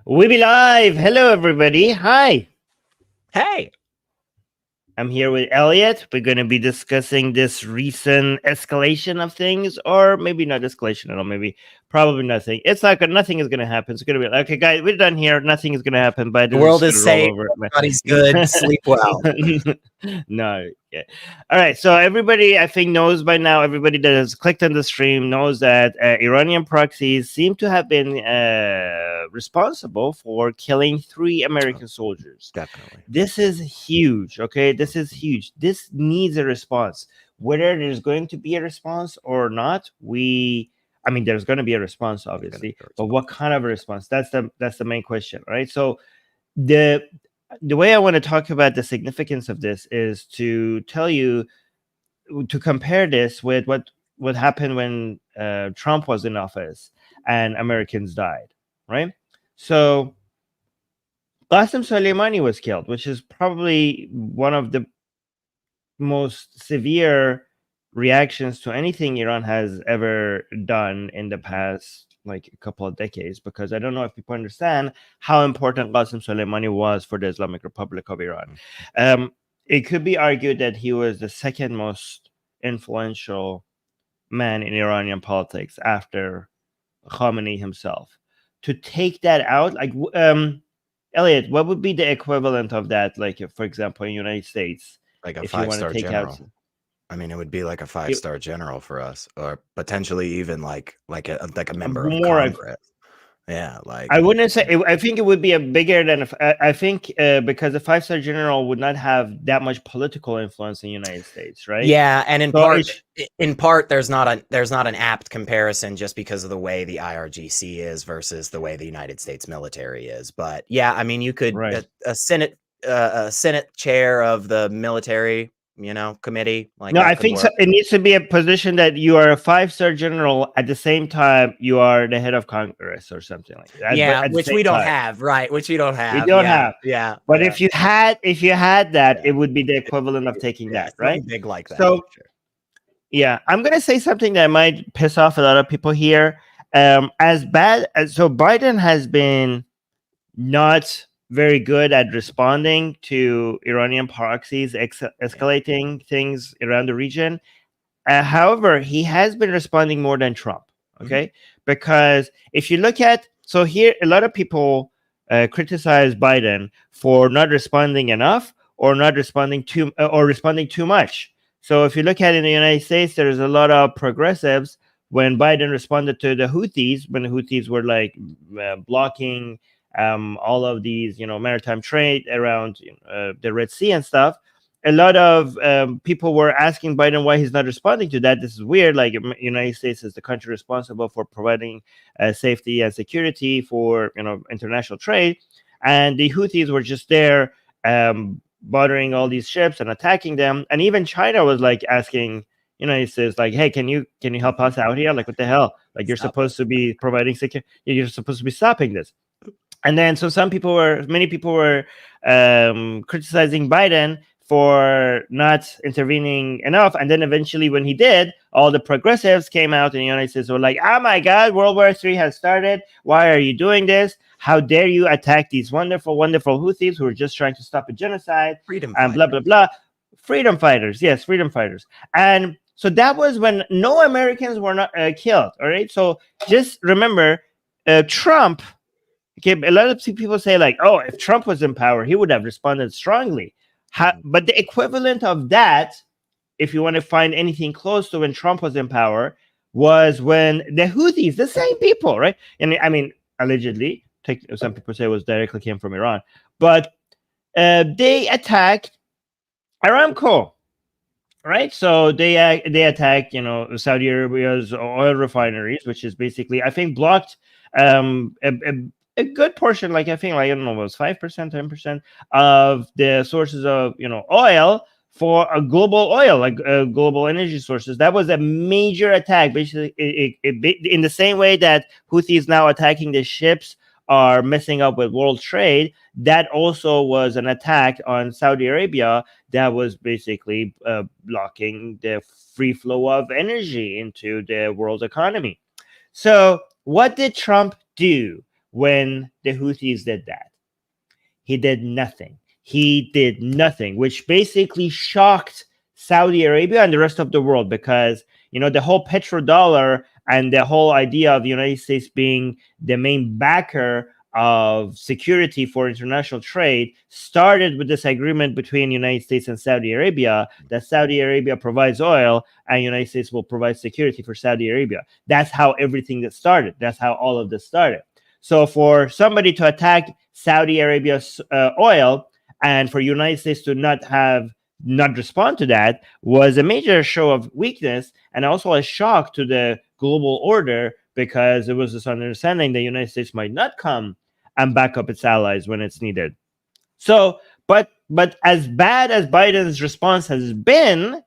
We be live. Hello, everybody. Hi. Hey. I'm here with Elliot. We're going to be discussing this recent escalation of things, or maybe not escalation at all. Maybe, probably nothing. It's not good. Nothing is going to happen. It's going to be okay, guys. We're done here. Nothing is going to happen. But The world is safe. Everybody's good. Sleep well. No. Yeah. All right. So everybody, I think, knows by now. Everybody that has clicked on the stream knows that Iranian proxies seem to have been responsible for killing 3 American soldiers. Definitely. This is huge. Okay, this is huge. This needs a response. Whether there's going to be a response or not, there's going to be a response, obviously, but what kind of a response? That's the main question, right? So the way I want to talk about the significance of this is to tell you, to compare this with what happened when Trump was in office and Americans died, right? So Qasem Soleimani was killed, which is probably one of the most severe reactions to anything Iran has ever done in the past like a couple of decades, because I don't know if people understand how important Qasem Soleimani was for the Islamic Republic of Iran. It could be argued that he was the second most influential man in Iranian politics after Khamenei himself. To take that out, like Elliot, what would be the equivalent of that? Like, if, for example, in the United States, like a if you want to 5-star take general. out, I mean, it would be like a 5-star general for us, or potentially even like a member of Congress. Yeah, like I wouldn't say. I think it would be a bigger than. I think because a 5-star general would not have that much political influence in the United States, right? Yeah, and in part, there's not an apt comparison just because of the way the IRGC is versus the way the United States military is. But yeah, I mean, you could a Senate chair of the military, committee. Like, no, I think so. It needs to be a position that you are a 5-star general at the same time you are the head of Congress or something like that. Yeah, which we don't have, right? Which we don't have. We don't have. Yeah. But if you had that, it would be the equivalent of taking that, right? Big like that. So, yeah, I'm gonna say something that might piss off a lot of people here. So Biden has been not very good at responding to Iranian proxies escalating things around the region. However, he has been responding more than Trump. Okay, because if you look at, so here, a lot of people criticize Biden for not responding enough, or not responding or responding too much. So if you look at it in the United States, there's a lot of progressives. When Biden responded to the Houthis, when the Houthis were like blocking all of these, maritime trade around the Red Sea and stuff, a lot of people were asking Biden why he's not responding to that. This is weird. Like, United States is the country responsible for providing safety and security for international trade, and the Houthis were just there bothering all these ships and attacking them. And even China was like asking United States, like, hey, can you help us out here? Like, what the hell? Like, you're supposed to be providing security. You're supposed to be stopping this. And then, so many people were criticizing Biden for not intervening enough. And then eventually, when he did, all the progressives came out in the United States were like, oh my God, World War III has started. Why are you doing this? How dare you attack these wonderful, wonderful Houthis who are just trying to stop a genocide? And blah, blah, blah. Freedom fighters. Yes, freedom fighters. And so that was when no Americans were not killed. All right. So just remember, Trump. Okay, a lot of people say like, oh, if Trump was in power, he would have responded strongly. But the equivalent of that, if you want to find anything close to when Trump was in power, was when the Houthis, the same people, right? And I mean, allegedly, some people say it was directly came from Iran, but they attacked Aramco, right? So they attacked, Saudi Arabia's oil refineries, which is basically, I think, blocked a good portion, like I think, like, I don't know, it was 5%, 10% of the sources of oil for a global oil, like global energy sources. That was a major attack. Basically, in the same way that Houthis now attacking the ships are messing up with world trade, that also was an attack on Saudi Arabia that was basically blocking the free flow of energy into the world economy. So what did Trump do? when the Houthis did that? He did nothing. He did nothing, which basically shocked Saudi Arabia and the rest of the world, because, you know, the whole petrodollar and the whole idea of the United States being the main backer of security for international trade started with this agreement between United States and Saudi Arabia, that Saudi Arabia provides oil and United States will provide security for Saudi Arabia. That's how everything that started. That's how all of this started. So for somebody to attack Saudi Arabia's oil, and for United States to not respond to that, was a major show of weakness, and also a shock to the global order, because it was this understanding the United States might not come and back up its allies when it's needed. So, but as bad as Biden's response has been,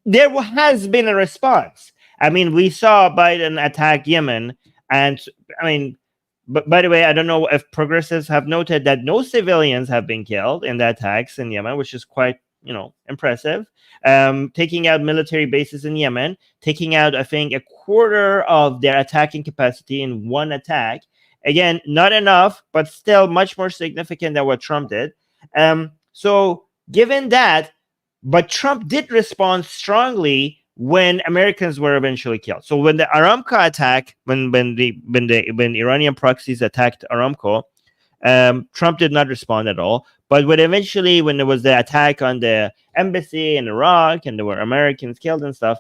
there has been a response. I mean, we saw Biden attack Yemen, and I mean, but by the way, I don't know if progressives have noted that no civilians have been killed in the attacks in Yemen, which is quite, you know, impressive. Taking out military bases in Yemen, taking out, I think, a quarter of their attacking capacity in one attack. Again, not enough, but still much more significant than what Trump did. So given that, but Trump did respond strongly when Americans were eventually killed. So when the Aramco attack, when Iranian proxies attacked Aramco, Trump did not respond at all. But when there was the attack on the embassy in Iraq, and there were Americans killed and stuff,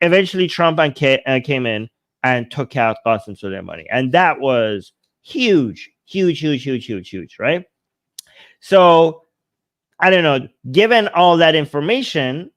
eventually Trump came in and took out Qasem Soleimani, and that was huge, right? So I don't know. Given all that information,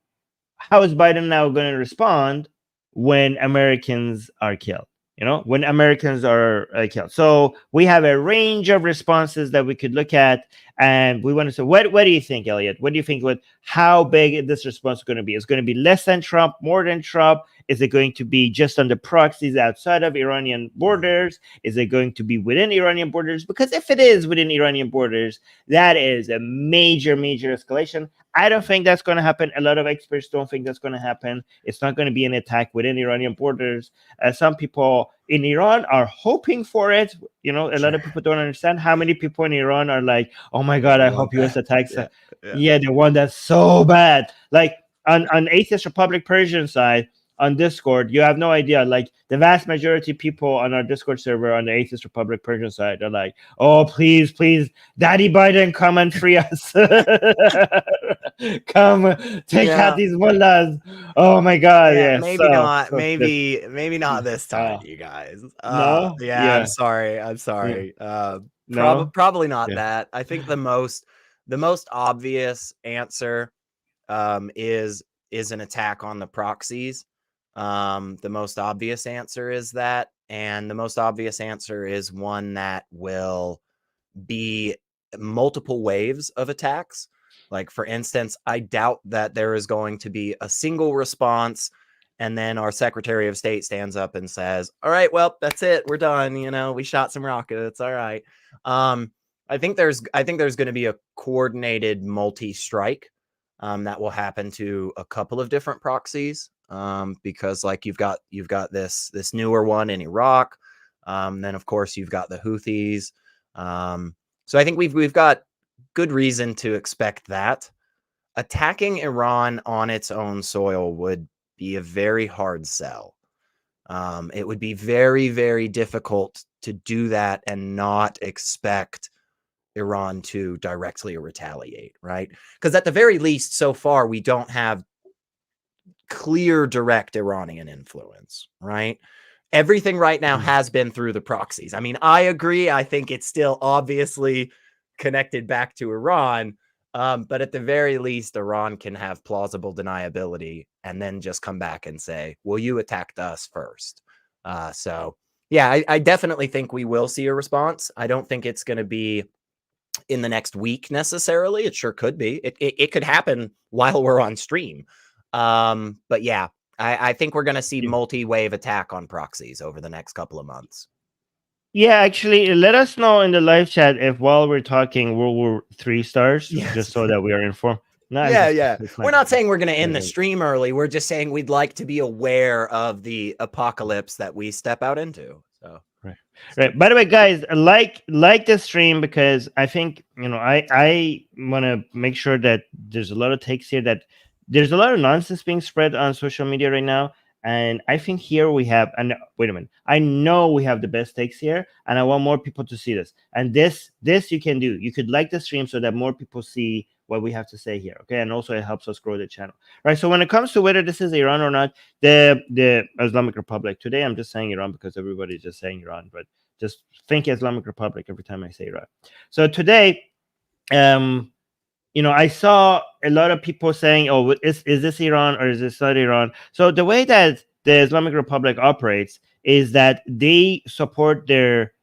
how is Biden now going to respond when Americans are killed? You know, when Americans are killed. So we have a range of responses that we could look at, and we want to say, what do you think, Elliot? What do you think? How big this response is going to be? Is it going to be less than Trump, more than Trump? Is it going to be just on the proxies outside of Iranian borders? Is it going to be within Iranian borders? Because if it is within Iranian borders, that is a major escalation. I don't think that's going to happen. A lot of experts don't think that's going to happen. It's not going to be an attack within Iranian borders. Some people in Iran are hoping for it. You know, a lot of people don't understand how many people in Iran are like, oh my God, I hope US attacks. Yeah, the one that's so bad. Like on Atheist Republic Persian side, on Discord, you have no idea. Like the vast majority of people on our Discord server on the Atheist Republic Persian side are like, "Oh, please, Daddy Biden, come and free us! Come take out these mullahs! Oh my God!" Yeah, maybe not. Maybe not this time, you guys. No. I'm sorry. No? Probably not that. I think the most obvious answer is an attack on the proxies. The most obvious answer is that, and the most obvious answer is one that will be multiple waves of attacks. Like, for instance, I doubt that there is going to be a single response and then our Secretary of State stands up and says, all right, well, that's it, we're done, you know, we shot some rockets, all right. I think there's going to be a coordinated multi-strike that will happen to a couple of different proxies, because like you've got this newer one in Iraq, then of course you've got the Houthis. So I think we've got good reason to expect that. Attacking Iran on its own soil would be a very hard sell. It would be very, very difficult to do that and not expect Iran to directly retaliate, right? Because at the very least, so far, we don't have clear, direct Iranian influence, right? Everything right now has been through the proxies. I mean, I agree. I think it's still obviously connected back to Iran. But at the very least, Iran can have plausible deniability and then just come back and say, well, you attacked us first. So, yeah, I definitely think we will see a response. I don't think it's going to be in the next week necessarily. It sure could be. It could happen while we're on stream. But yeah, I think we're going to see multi-wave attack on proxies over the next couple of months. Yeah, actually, let us know in the live chat if while we're talking World War III starts, just so that we are informed. No, yeah. We're not saying we're going to end the stream early. We're just saying we'd like to be aware of the apocalypse that we step out into. So Right. By the way, guys, like this stream, because I think, I want to make sure that there's a lot of takes here, that there's a lot of nonsense being spread on social media right now. And I think here we have, and wait a minute, I know we have the best takes here, and I want more people to see this. And this you can do. You could like the stream so that more people see what we have to say here. Okay. And also it helps us grow the channel. Right. So when it comes to whether this is Iran or not, the Islamic Republic, today I'm just saying Iran because everybody's just saying Iran, but just think Islamic Republic every time I say Iran. So today, I saw a lot of people saying, oh, is this Iran or is this not Iran? So the way that the Islamic Republic operates is that they support their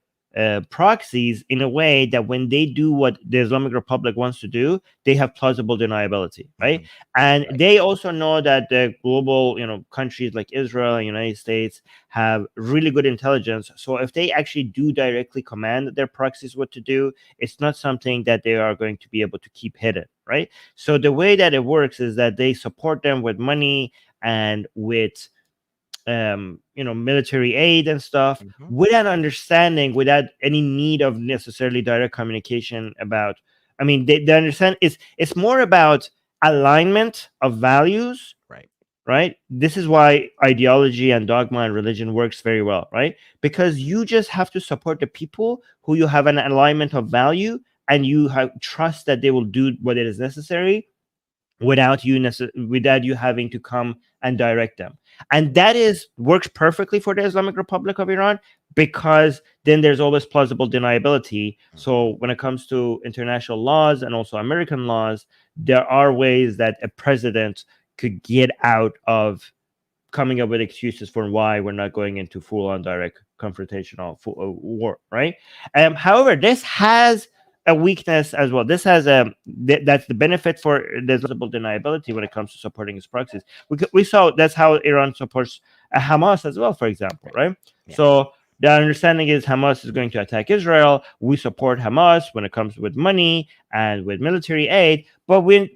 proxies in a way that when they do what the Islamic Republic wants to do, they have plausible deniability, right? And they also know that the global, countries like Israel and United States have really good intelligence. So if they actually do directly command their proxies what to do, it's not something that they are going to be able to keep hidden, right? So the way that it works is that they support them with money and with military aid and stuff, without understanding, without any need of necessarily direct communication about. I mean, they understand it's more about alignment of values, right? This is why ideology and dogma and religion works very well, right? Because you just have to support the people who you have an alignment of value, and you have trust that they will do what it is necessary without you having to come and direct them. And that works perfectly for the Islamic Republic of Iran, because then there's always plausible deniability. So when it comes to international laws and also American laws, there are ways that a president could get out of coming up with excuses for why we're not going into full-on direct confrontational war, right? However, this has a weakness as well. This has that's the benefit for the plausible deniability when it comes to supporting its proxies. We saw that's how Iran supports Hamas as well, for example, right? Yeah. So the understanding is Hamas is going to attack Israel. We support Hamas when it comes with money and with military aid, but we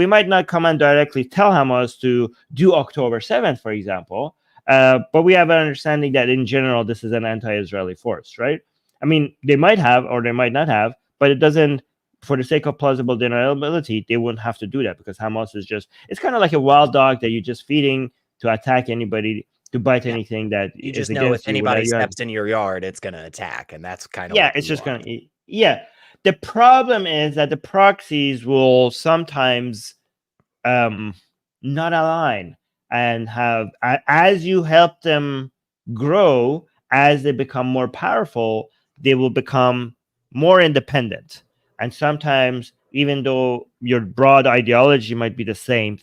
might not come and directly tell Hamas to do October 7th, for example. But we have an understanding that in general this is an anti-Israeli force, right? I mean, they might have or they might not have, but it doesn't, for the sake of plausible deniability, they wouldn't have to do that, because Hamas is it's kind of like a wild dog that you're just feeding to attack anybody, to bite anything that you just know if anybody steps in your yard, it's going to attack. And that's kind of it's just going to, The problem is that the proxies will sometimes not align, and have, as you help them grow, as they become more powerful, they will become more independent. And sometimes, even though your broad ideology might be the same,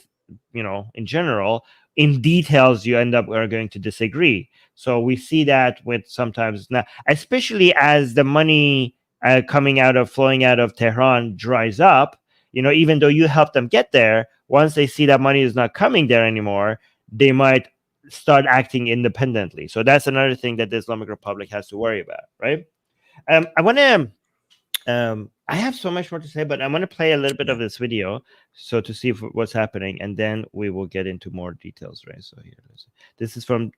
in general, in details you are going to disagree. So we see that with sometimes now, especially as the money flowing out of Tehran dries up, even though you help them get there, once they see that money is not coming there anymore, they might start acting independently. So that's another thing that the Islamic Republic has to worry about, right? I want to I have so much more to say, but I'm going to play a little bit of this video so to see what's happening, and then we will get into more details, right? So here, this is from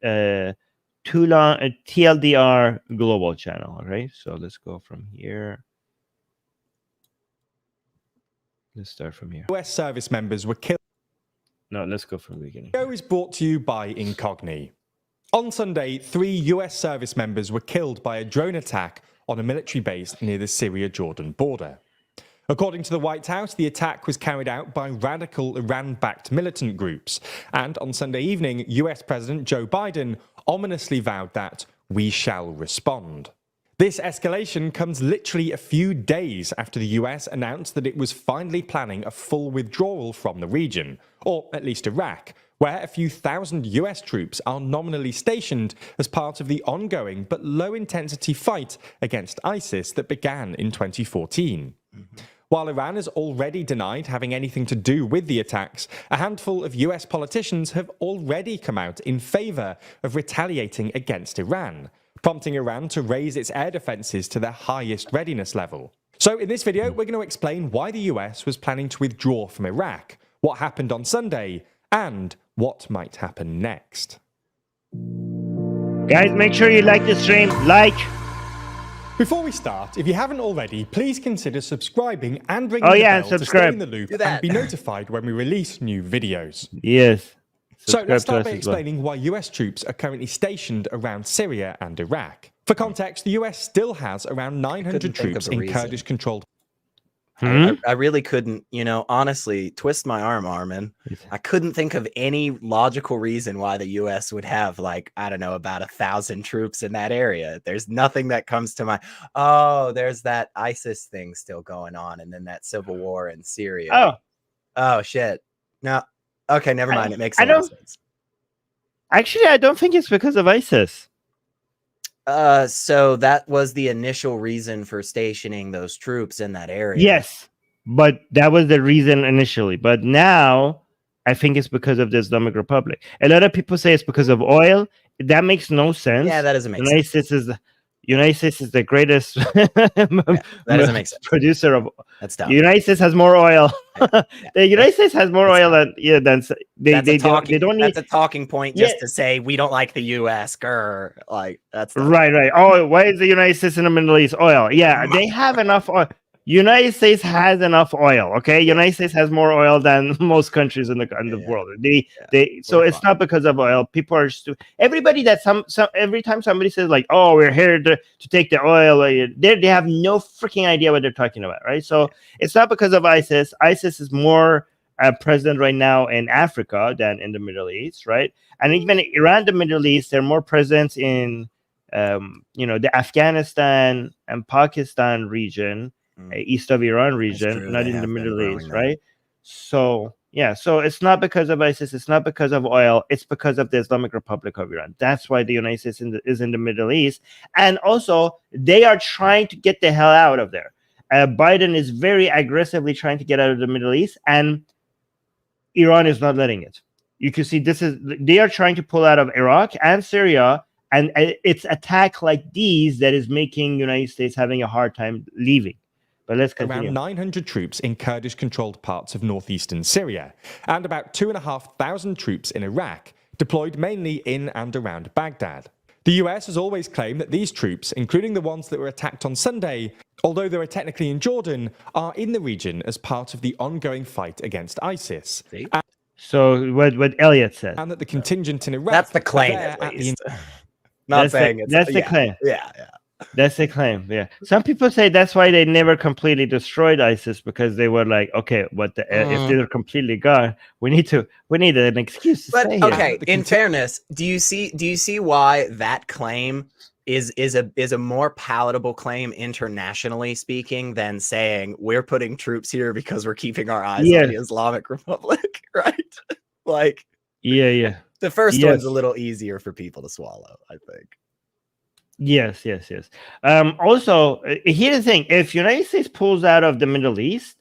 TLDR Global Channel, right? So let's go from here. Let's start from here. US service members were killed. No, let's go from the beginning. The show is brought to you by Incogni. On Sunday, 3 US service members were killed by a drone attack on a military base near the Syria-Jordan border. According to the White House, the attack was carried out by radical Iran-backed militant groups, and on Sunday evening, US President Joe Biden ominously vowed that we shall respond. This escalation comes literally a few days after the US announced that it was finally planning a full withdrawal from the region, or at least Iraq, where a few thousand US troops are nominally stationed as part of the ongoing but low-intensity fight against ISIS that began in 2014. While Iran has already denied having anything to do with the attacks, a handful of US politicians have already come out in favour of retaliating against Iran, prompting Iran to raise its air defences to their highest readiness level. So in this video, we're going to explain why the US was planning to withdraw from Iraq, what happened on Sunday, and what might happen next. Guys, make sure you like the stream. Like. Before we start, if you haven't already, please consider subscribing and ringing the bell to stay in the loop and be notified when we release new videos. Yes. So let's start by explaining why US troops are currently stationed around Syria and Iraq. For context, the US still has around 900 troops in Kurdish-controlled. I really couldn't, honestly, twist my arm, Armin. I couldn't think of any logical reason why the U.S. would have, about 1,000 troops in that area. There's nothing that comes to mind. Oh, there's that ISIS thing still going on, and then that civil war in Syria. Oh, shit. No. Okay, never mind. It makes sense. Actually, I don't think it's because of ISIS. So that was the initial reason for stationing those troops in that area. Yes, but that was the reason initially. But now I think it's because of the Islamic Republic. A lot of people say it's because of oil. That makes no sense. Yeah, that doesn't make sense. United States is the greatest that doesn't make sense. Producer of. That's dumb. The United States has more oil. The United States has more oil than they don't need. That's a talking point just to say we don't like the U.S. That's right. Oh, why is the United States in the Middle East? Oil. Yeah, they have enough oil. United States has enough oil. Okay, United States has more oil than most countries in the world. So it's not because of oil. People are everybody that every time somebody says like, oh, we're here to take the oil, they have no freaking idea what they're talking about, right? So it's not because of ISIS. ISIS is more present right now in Africa than in the Middle East, right? And even around the Middle East, they're more present in the Afghanistan and Pakistan region. East of Iran region, not in the Middle East, right? So it's not because of ISIS, it's not because of oil, it's because of the Islamic Republic of Iran. That's why the United States is in the Middle East. And also, they are trying to get the hell out of there. Biden is very aggressively trying to get out of the Middle East, and Iran is not letting it. You can see they are trying to pull out of Iraq and Syria, and it's attack like these that is making United States having a hard time leaving. But let's continue. Around 900 troops in Kurdish-controlled parts of northeastern Syria, and about 2,500 troops in Iraq, deployed mainly in and around Baghdad. The US has always claimed that these troops, including the ones that were attacked on Sunday, although they were technically in Jordan, are in the region as part of the ongoing fight against ISIS. So what Elliot said. And that the contingent in Iraq... That's the claim, at least. That's the claim. Yeah. That's the claim. Yeah. Some people say that's why they never completely destroyed ISIS, because they were like, okay, if they're completely gone, we need an excuse to stay here. In fairness, do you see why that claim is a more palatable claim internationally speaking than saying we're putting troops here because we're keeping our eyes on the Islamic Republic, right? The first one's a little easier for people to swallow, I think. Yes. Also, here's the thing: if United States pulls out of the Middle East,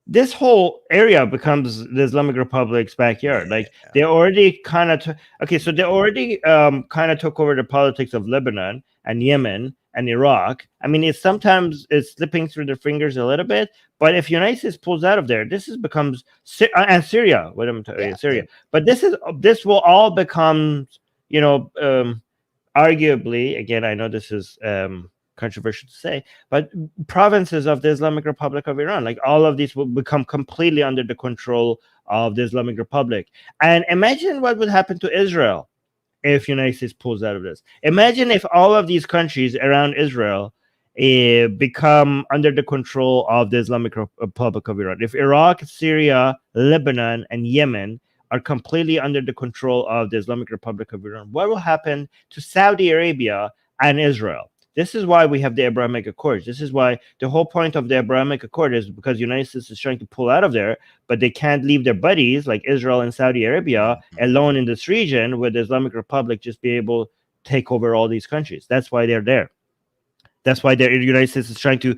this whole area becomes the Islamic Republic's backyard. They already kind of took over the politics of Lebanon and Yemen and Iraq. I mean, it's slipping through their fingers a little bit. But if United States pulls out of there, becomes and Syria. Syria. But this will all become, arguably, again, I know this is controversial to say, but provinces of the Islamic Republic of Iran, all of these will become completely under the control of the Islamic Republic. And imagine what would happen to Israel if United States pulls out of this. Imagine if all of these countries around Israel become under the control of the Islamic Republic of Iran. If Iraq, Syria, Lebanon, and Yemen are completely under the control of the Islamic Republic of Iran, what will happen to Saudi Arabia and Israel? This is why we have the Abrahamic Accords. This is why the whole point of the Abrahamic Accord is because the United States is trying to pull out of there, but they can't leave their buddies like Israel and Saudi Arabia alone in this region, where the Islamic Republic just be able to take over all these countries. That's why they're there. That's why the United States is trying to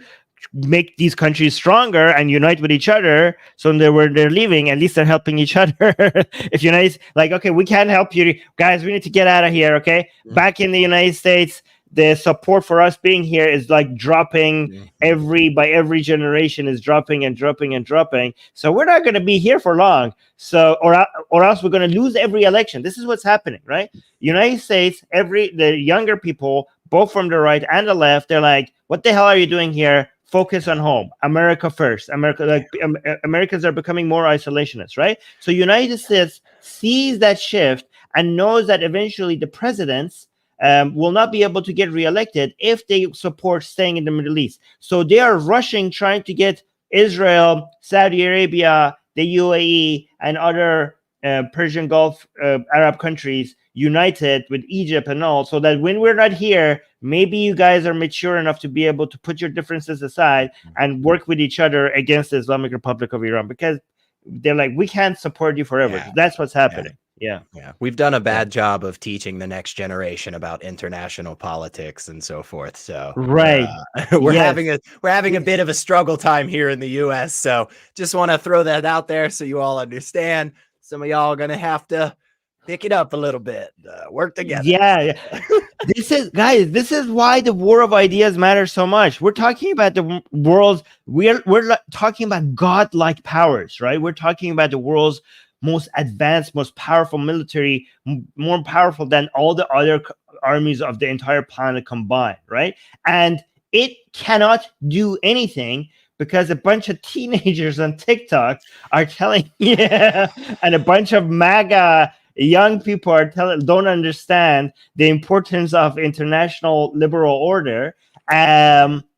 make these countries stronger and unite with each other. So where they're leaving, at least they're helping each other. If United, okay, we can't help you guys, we need to get out of here. Okay, back in the United States, the support for us being here is like dropping by every generation is dropping and dropping and dropping. So we're not going to be here for long. So, or else we're going to lose every election. This is what's happening, right? United States, the younger people, both from the right and the left, they're like, what the hell are you doing here? Focus on home. America first. Americans are becoming more isolationist, right? So United States sees that shift and knows that eventually the presidents will not be able to get reelected if they support staying in the Middle East. So they are rushing, trying to get Israel, Saudi Arabia, the UAE, and other Persian Gulf Arab countries united with Egypt and all, so that when we're not here, maybe you guys are mature enough to be able to put your differences aside and work with each other against the Islamic Republic of Iran, because they're like, we can't support you forever. That's what's happening. Yeah. We've done a bad job of teaching the next generation about international politics and so forth. So we're having a bit of a struggle time here in the US. So just want to throw that out there so you all understand. Some of y'all are gonna have to pick it up a little bit, work together. This is why the war of ideas matters so much. We're talking about the world's we're talking about godlike powers, right? We're talking about the world's most advanced, most powerful military, more powerful than all the other armies of the entire planet combined, right? And it cannot do anything because a bunch of teenagers on TikTok are telling, and a bunch of MAGA young people are don't understand the importance of international liberal order.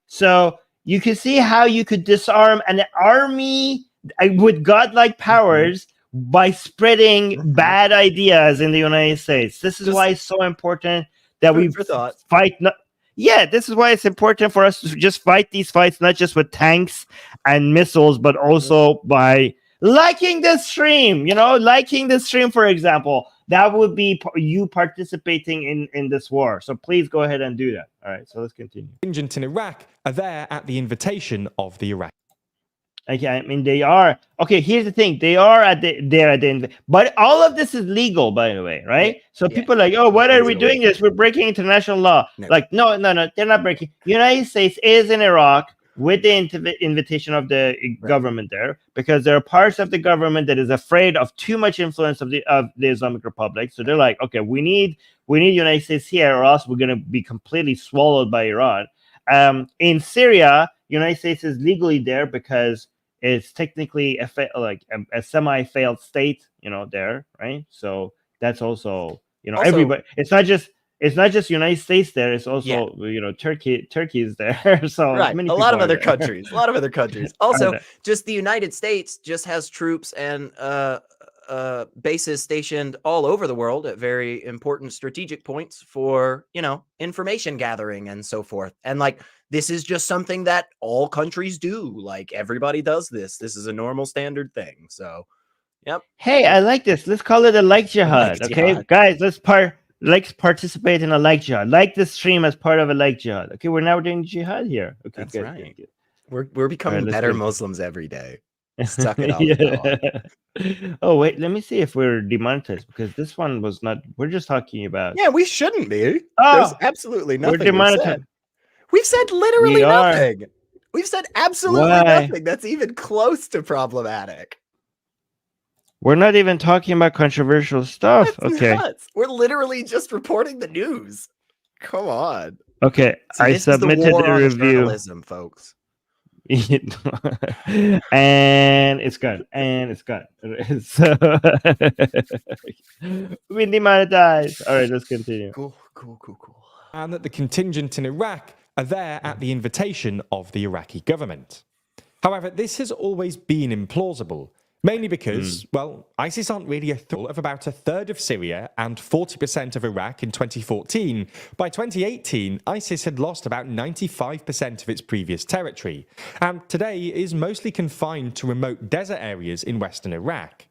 So you can see how you could disarm an army with godlike powers by spreading bad ideas in the United States. This is why it's so important that we fight. This is why it's important for us to just fight these fights, not just with tanks and missiles, but also by liking the stream. Liking the stream, for example, that would be you participating in this war. So please go ahead and do that. All right, so let's continue. Contingent in Iraq are there at the invitation of the Iraq. Okay, I mean, they are. Okay, here's the thing. They are but all of this is legal, by the way, right? So people are like, oh, what are we doing this? We're breaking international law. No. Like, no, they're not breaking. United States is in Iraq with the invitation of the government there, because there are parts of the government that is afraid of too much influence of the Islamic Republic. So they're like, okay, we need United States here, or else we're going to be completely swallowed by Iran. In Syria, United States is legally there because it's technically a semi-failed state, there, right? So that's also, everybody. It's not just United States there. It's also Turkey is there. So a lot of other countries. Also, just the United States just has troops and bases stationed all over the world at very important strategic points for information gathering and so forth. And this is just something that all countries do. Like, everybody does this. This is a normal standard thing. So, yep. Hey, I like this. Let's call it a like jihad. Okay, guys, let's participate in a like jihad. Like the stream as part of a like jihad. Okay, we're now doing jihad here. Okay, that's right. We're becoming better Muslims every day. Suck it up. Oh wait, let me see if we're demonetized, because this one was not. We're just talking about. Yeah, we shouldn't be. There's absolutely nothing. We're demonetized. We've said literally nothing. We've said absolutely nothing that's even close to problematic. We're not even talking about controversial stuff. That's nuts. We're literally just reporting the news. Come on. Okay, so I submitted the review. Journalism, folks. And it's gone. So we demonetized. All right, let's continue. Cool. And that the contingent in Iraq are there at the invitation of the Iraqi government. However, this has always been implausible, mainly because, ISIS aren't really a threat of about a third of Syria and 40% of Iraq in 2014. By 2018, ISIS had lost about 95% of its previous territory, and today is mostly confined to remote desert areas in western Iraq.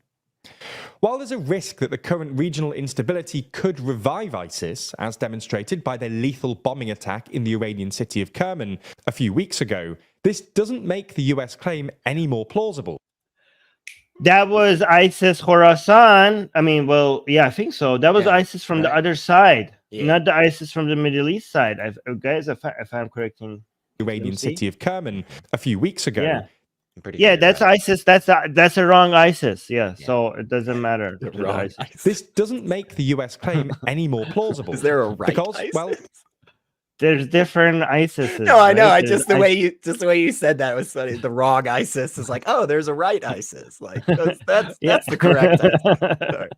While there's a risk that the current regional instability could revive ISIS, as demonstrated by their lethal bombing attack in the Iranian city of Kerman a few weeks ago, this doesn't make the US claim any more plausible. That was ISIS Khorasan. I mean, I think so. That was ISIS from the other side. not the ISIS from the Middle East side. Guys, if I'm correcting, Iranian city of Kerman a few weeks ago. Yeah. Pretty Yeah, sure that's right. ISIS. That's a wrong ISIS. Yeah, so it doesn't matter. The to the wrong ISIS. ISIS. This doesn't make the US claim any more plausible. Is there a right because, ISIS? well, There's different ISIS. No, I know. Right? Just the way you said that was funny. The wrong ISIS is like, oh, there's a right ISIS. Like that's the correct ISIS. Sorry.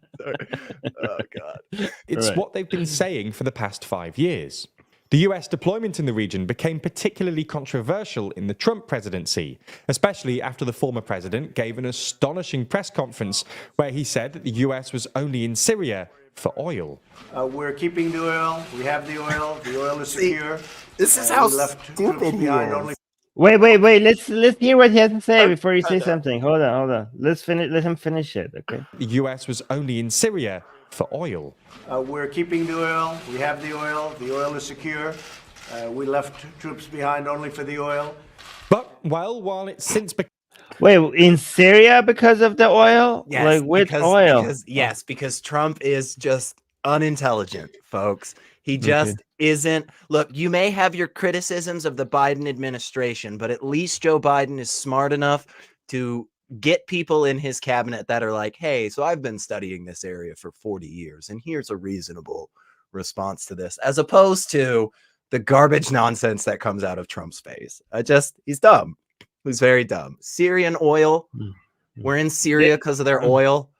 Oh God. It's what they've been saying for the past 5 years. The US deployment in the region became particularly controversial in the Trump presidency, especially after the former president gave an astonishing press conference where he said that the US was only in Syria for oil. We're keeping the oil. We have the oil. The oil is secure. This is how stupid he is. Wait. Let's hear what he has to say before you say something. Hold on. Let him finish it. Okay. The US was only in Syria for oil. We're keeping the oil. We have the oil. The oil is secure. We left troops behind only for the oil. But, well, while it's since become... Wait, in Syria because of the oil? Yes, like with oil? Because Trump is just unintelligent, folks. He just isn't. Look, you may have your criticisms of the Biden administration, but at least Joe Biden is smart enough to get people in his cabinet that are like, hey, so I've been studying this area for 40 years, and here's a reasonable response to this, as opposed to the garbage nonsense that comes out of Trump's face. He's dumb. He's very dumb. Syrian oil. We're in Syria because of their oil.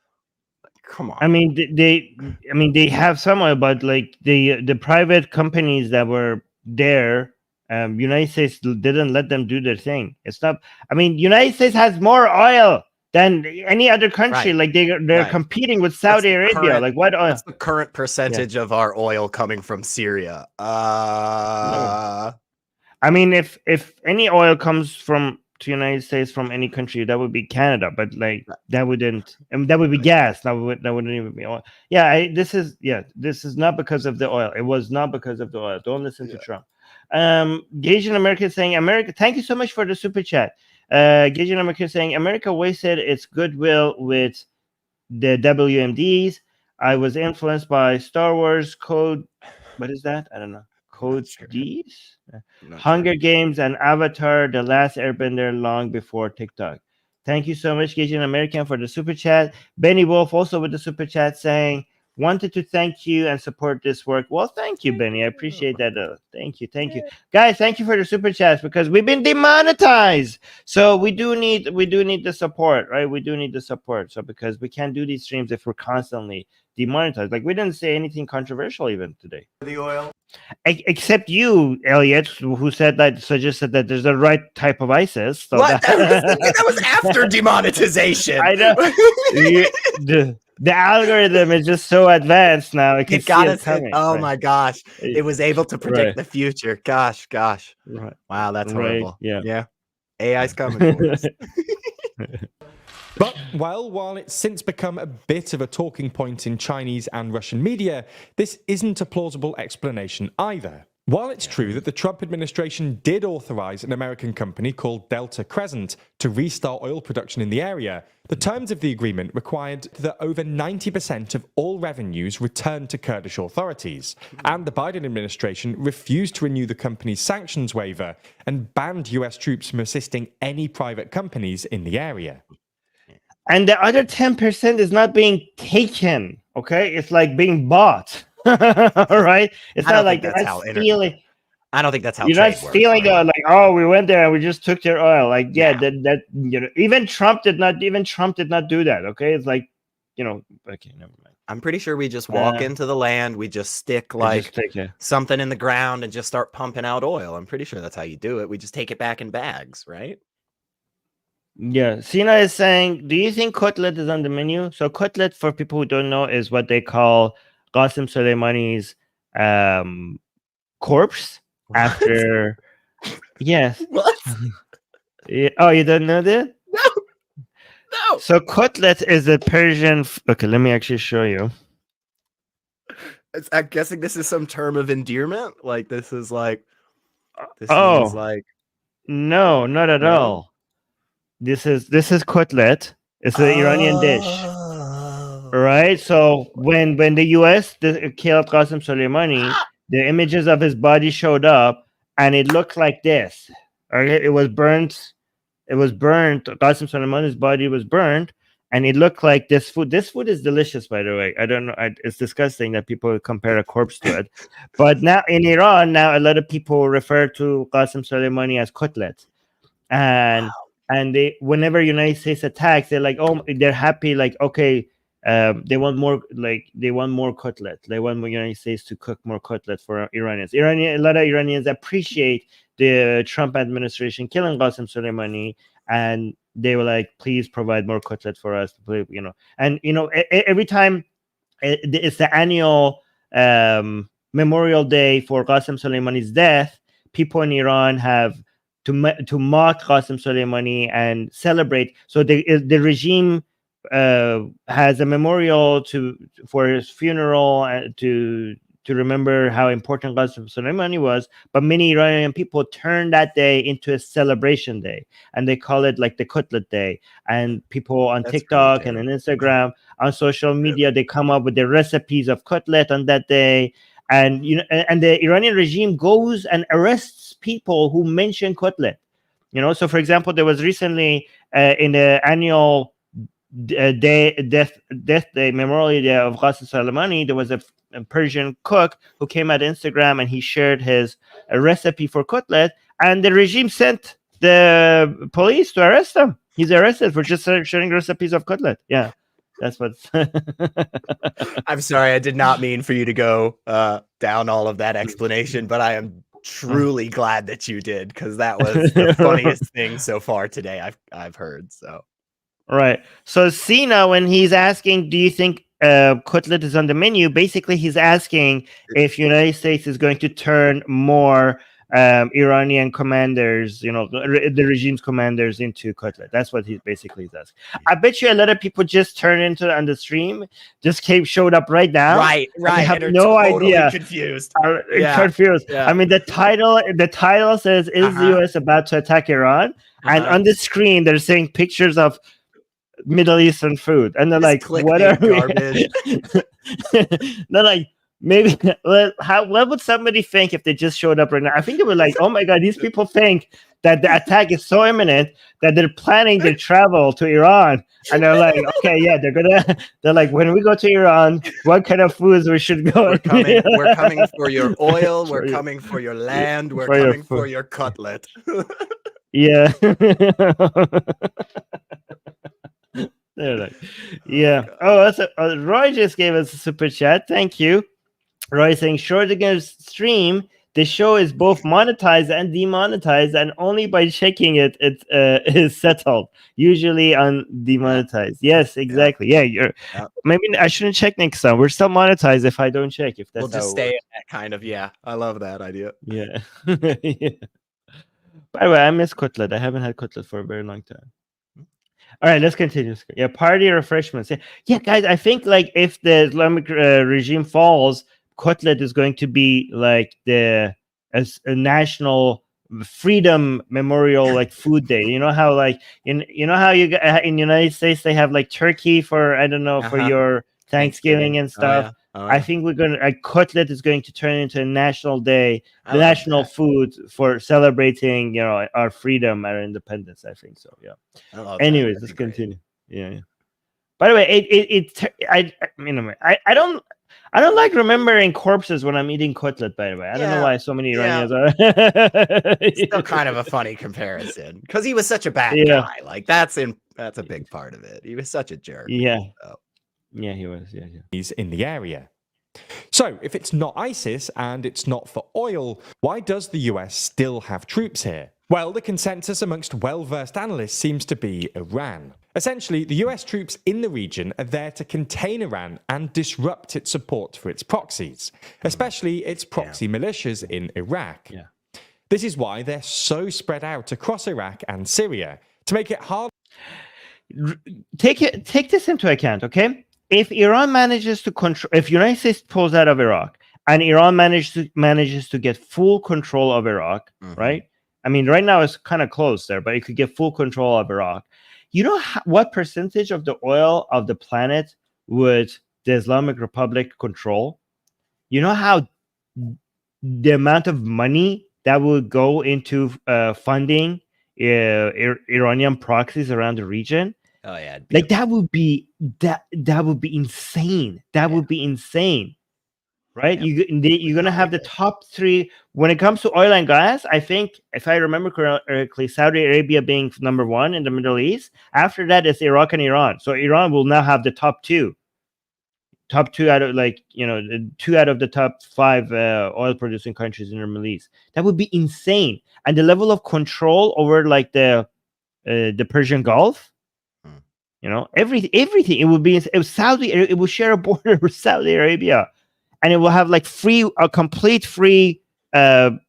Come on. I mean, they have some oil, but like the private companies that were there, United States didn't let them do their thing. It's not. I mean, United States has more oil than any other country. Like they're competing with Saudi Arabia. Like what oil? What's the current percentage of our oil coming from Syria? I mean, if any oil comes to United States from any country, that would be Canada, but like that wouldn't, that would be gas. That wouldn't even be oil. This is not because of the oil. It was not because of the oil. Don't listen to Trump. Gage in America is saying, America, thank you so much for the super chat. Gage in America is saying, America wasted its goodwill with the WMDs. I was influenced by Star Wars Code. What is that? I don't know. Code D's? Hunger Games and Avatar, The Last Airbender, long before TikTok. Thank you so much, Gage in American, for the super chat. Benny Wolf also with the super chat saying, wanted to thank you and support this work. Well, thank you, Benny. I appreciate that. Thank you. Guys, thank you for the super chats because we've been demonetized. So we do need the support, right? We do need the support. So because we can't do these streams if we're constantly demonetized. Like we didn't say anything controversial even today. The oil. Except you, Elliot, who suggested that there's a right type of ISIS. So what? That was after demonetization. I know. The algorithm is just so advanced now. It got us coming. Oh my gosh. It was able to predict the future. Gosh. Right. Wow, that's horrible. Yeah. AI's coming for us. But, well, while it's since become a bit of a talking point in Chinese and Russian media, this isn't a plausible explanation either. While it's true that the Trump administration did authorize an American company called Delta Crescent to restart oil production in the area, the terms of the agreement required that over 90% of all revenues return to Kurdish authorities, and the Biden administration refused to renew the company's sanctions waiver and banned US troops from assisting any private companies in the area. And the other 10% is not being taken, okay? It's like being bought. All right, it's not like that's how stealing. I don't think that's how you're not stealing. Right? Like, oh, we went there and we just took their oil. Like, that even Trump did not do that. Okay, it's like, okay, never mind. I'm pretty sure we just walk into the land, we just stick something in the ground and just start pumping out oil. I'm pretty sure that's how you do it. We just take it back in bags, right? Yeah, Sina is saying, do you think Cutlet is on the menu? So Cutlet, for people who don't know, is what they call Qasem Soleimani's corpse after. Yes. What? Oh, you don't know that? No. So Cutlet is a Persian. Okay, let me actually show you. I'm guessing this is some term of endearment. Like this is like. No, not at all. This is Cutlet. It's an Iranian dish. right? So when the U.S. killed Qasem Soleimani, the images of his body showed up, and it looked like this. Okay, it was burnt. It was burnt. Qasem Soleimani's body was burnt, and it looked like this food. This food is delicious, by the way. I don't know. It's disgusting that people compare a corpse to it. But now in Iran, now a lot of people refer to Qasem Soleimani as Cutlet, and they, whenever United States attacks, they're like, oh, they're happy, like, okay, they want more, like they want more Cutlet. They want the United States to cook more Cutlet for Iranians. A lot of Iranians appreciate the Trump administration killing Qasem Soleimani, and they were like, please provide more Cutlet for us, you know. And you know, every time it's the annual memorial day for Qasem Soleimani's death, people in Iran have to mock Qasem Soleimani and celebrate. So the regime has a memorial for his funeral, to remember how important Qasem Soleimani was. But many Iranian people turn that day into a celebration day, and they call it like the Cutlet Day. And people on TikTok and on Instagram, on social media, they come up with the recipes of cutlet on that day. And you know, and the Iranian regime goes and arrests people who mention cutlet. You know, so for example, there was recently in the annual death day, memorial day of Qasem Soleimani, there was a Persian cook who came at Instagram and he shared his recipe for cutlet, and the regime sent the police to arrest him. He's arrested for just sharing recipes of cutlet. Yeah, that's what. I'm sorry, I did not mean for you to go down all of that explanation, but I am truly glad that you did, because that was the funniest thing so far today I've heard. So. Right. So Sina, when he's asking, do you think cutlet is on the menu? Basically, he's asking if United States is going to turn more Iranian commanders, you know, the regime's commanders, into cutlet. That's what he basically is asking. I bet you a lot of people just turned into on the stream, just showed up right now. Right. I have no idea. Confused. Confused. Yeah. I mean, the title says, "Is the U.S. about to attack Iran?" And on the screen, they're saying pictures of Middle Eastern food, and they're like, "What are we?" They're like, maybe what would somebody think if they just showed up right now? I think they were like, "Oh my god, these people think that the attack is so imminent that they're planning their travel to Iran." And they're like, "Okay, yeah, they're like, when we go to Iran, what kind of foods we should go?" We're coming for your oil. We're coming for your land. We're coming for your cutlet. Yeah. They're like, yeah. Oh, that's Roy just gave us a super chat. Thank you. Roy saying, Schrodinger's stream, the show is both monetized and demonetized, and only by checking it is settled. Usually on demonetized. Yes, exactly. Yeah, maybe I shouldn't check next time. We're still monetized if I don't check. If that's we'll just stay in that kind of. Yeah, I love that idea. Yeah. Yeah. By the way, I miss cutlet. I haven't had cutlet for a very long time. All right, let's continue. Yeah, party refreshments. Yeah, guys, I think like if the Islamic regime falls, cutlet is going to be like a national freedom memorial, like food day. You know how like in United States they have like turkey for for your Thanksgiving and stuff. Oh, yeah. I think cutlet is going to turn into a national day, the national food for celebrating, you know, our freedom, our independence. I think so. Yeah. Anyways, let's continue. Yeah. By the way, I don't like remembering corpses when I'm eating cutlet. By the way, I don't know why so many Iranians are. It's still kind of a funny comparison because he was such a bad guy. Like that's a big part of it. He was such a jerk. Yeah. So. Yeah, he was. Yeah. He's in the area. So, if it's not ISIS and it's not for oil, why does the US still have troops here? Well, the consensus amongst well-versed analysts seems to be Iran. Essentially, the US troops in the region are there to contain Iran and disrupt its support for its proxies, especially its proxy militias in Iraq. Yeah. This is why they're so spread out across Iraq and Syria, to make it hard. Take this into account, okay? If Iran manages to control, if United States pulls out of Iraq and Iran manages to get full control of Iraq, right? I mean, right now it's kind of close there, but it could get full control of Iraq. You know what percentage of the oil of the planet would the Islamic Republic control, you know how the amount of money that would go into funding Iranian proxies around the region. Oh yeah, like that would be insane. That would be insane, right? You're gonna have the top three when it comes to oil and gas. I think, if I remember correctly, Saudi Arabia being number one in the Middle East. After that is Iraq and Iran. So Iran will now have the top two out of, like, two out of the top five oil producing countries in the Middle East. That would be insane. And the level of control over like the Persian Gulf, everything. It would be, it will share a border with Saudi Arabia, and it will have like complete free, without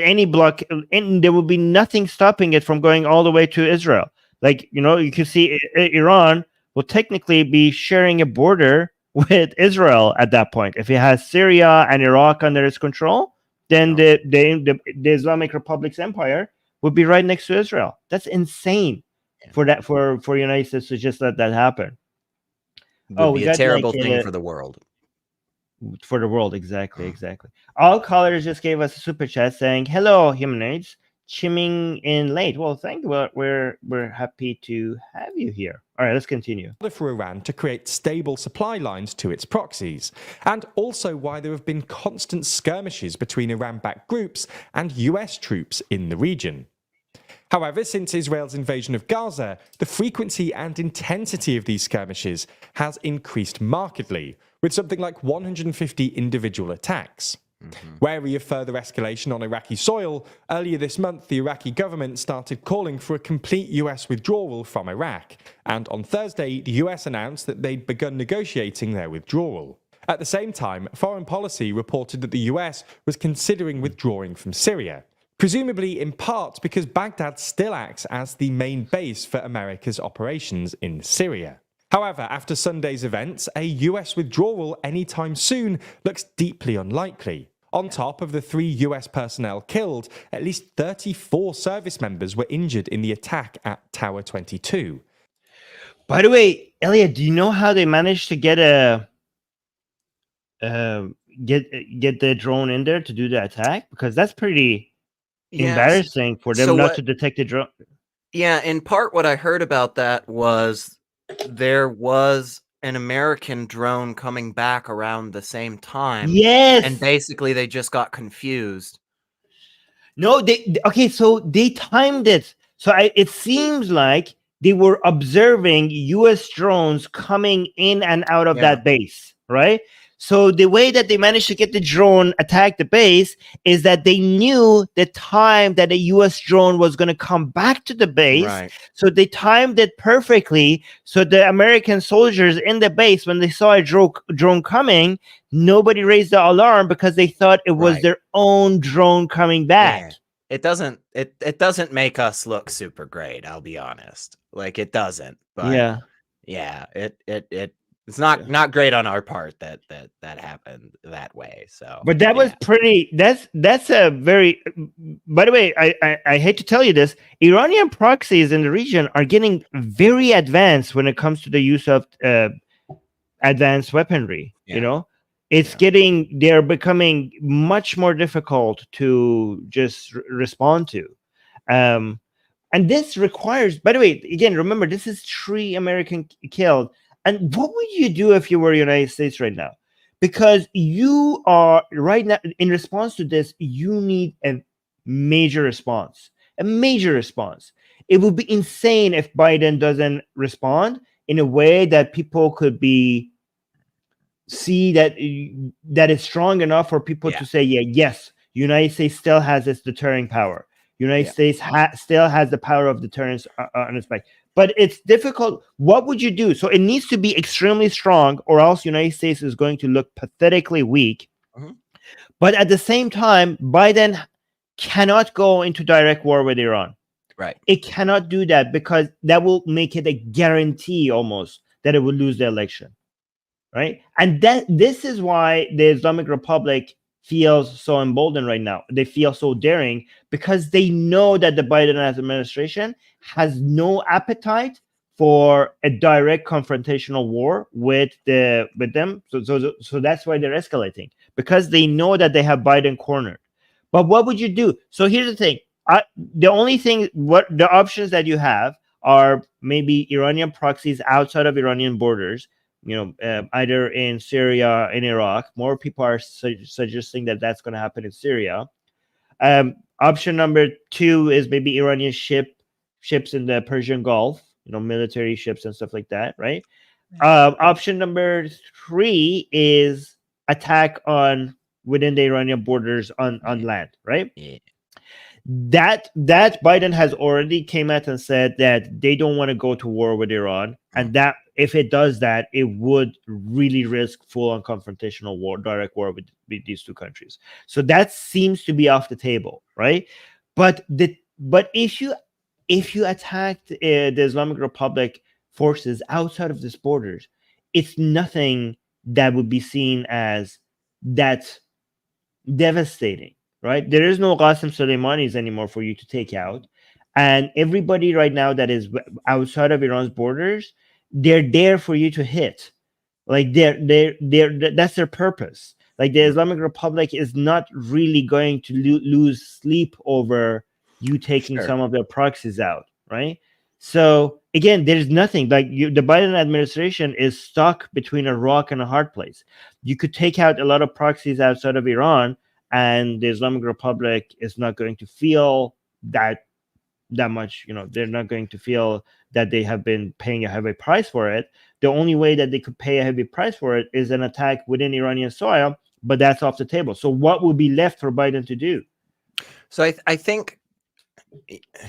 any block, and there will be nothing stopping it from going all the way to Israel. Like, you can see Iran will technically be sharing a border with Israel at that point. If it has Syria and Iraq under its control, then the Islamic Republic's empire would be right next to Israel. That's insane for United States to just let that happen. Would be a terrible thing for the world. For the world, exactly. All callers just gave us a super chat saying, "Hello, humanoids, chiming in late." Well, thank you. We're happy to have you here. All right, let's continue. For Iran to create stable supply lines to its proxies, and also why there have been constant skirmishes between Iran-backed groups and US troops in the region. However, since Israel's invasion of Gaza, the frequency and intensity of these skirmishes has increased markedly, with something like 150 individual attacks. Wary of further escalation on Iraqi soil, earlier this month the Iraqi government started calling for a complete US withdrawal from Iraq, and on Thursday the US announced that they'd begun negotiating their withdrawal. At the same time, Foreign Policy reported that the US was considering withdrawing from Syria, presumably in part because Baghdad still acts as the main base for America's operations in Syria. However, after Sunday's events, a US withdrawal anytime soon looks deeply unlikely. On top of the 3 US personnel killed, at least 34 service members were injured in the attack at Tower 22. By the way, Elliot, do you know how they managed to get get the drone in there to do the attack? Because that's pretty embarrassing for them not to detect the drone. Yeah, in part what I heard about that was there was an American drone coming back around the same time. Yes. And basically they just got confused. No, so they timed it. So it seems like they were observing US drones coming in and out of that base, right? So the way that they managed to get the drone attack the base is that they knew the time that a US drone was going to come back to the base. Right. So they timed it perfectly. So the American soldiers in the base, when they saw a drone coming, nobody raised the alarm because they thought it was their own drone coming back. Yeah. It doesn't make us look super great, I'll be honest. Like, it doesn't. But yeah, it's not great on our part that happened that way. So, but that was pretty. That's a very. By the way, I hate to tell you this, Iranian proxies in the region are getting very advanced when it comes to the use of advanced weaponry. They're becoming much more difficult to just respond to. And this requires. By the way, again, remember, this is 3 American killed. And what would you do if you were United States right now? Because you are right now, in response to this, you need a major response. A major response. It would be insane if Biden doesn't respond in a way that people could see that is strong enough for people to say, yes, United States still has its deterring power. United States still has the power of deterrence on its back. But it's difficult. What would you do? So it needs to be extremely strong, or else United States is going to look pathetically weak. But at the same time, Biden cannot go into direct war with Iran. Right. It cannot do that because that will make it a guarantee almost that it will lose the election. Right. And this is why the Islamic Republic feels so emboldened right now. They feel so daring because they know that the Biden administration has no appetite for a direct confrontational war with them. So that's why they're escalating, because they know that they have Biden cornered. But what would you do? So here's the thing. The only thing, what the options that you have are maybe Iranian proxies outside of Iranian borders, either in Syria and Iraq. More people are suggesting that that's going to happen in Syria. Option number 2 is maybe Iranian ships in the Persian Gulf, military ships and stuff like that, right? Option number 3 is attack within the Iranian borders on land, right? Yeah. That Biden has already came out and said that they don't want to go to war with Iran, and that if it does that, it would really risk full-on confrontational war, direct war with these two countries. So that seems to be off the table, right? But if you attacked the Islamic Republic forces outside of these borders, it's nothing that would be seen as that devastating, right? There is no Qasem Soleimani's anymore for you to take out, and everybody right now that is outside of Iran's borders, they're there for you to hit. Like they're that's their purpose. Like the Islamic Republic is not really going to lose sleep over you taking some of their proxies out, right? So again, there's nothing like the Biden administration is stuck between a rock and a hard place. You could take out a lot of proxies outside of Iran, and the Islamic Republic is not going to feel that much. They're not going to feel that they have been paying a heavy price for it. The only way that they could pay a heavy price for it is an attack within Iranian soil, but that's off the table. So what will be left for Biden to do? So I think,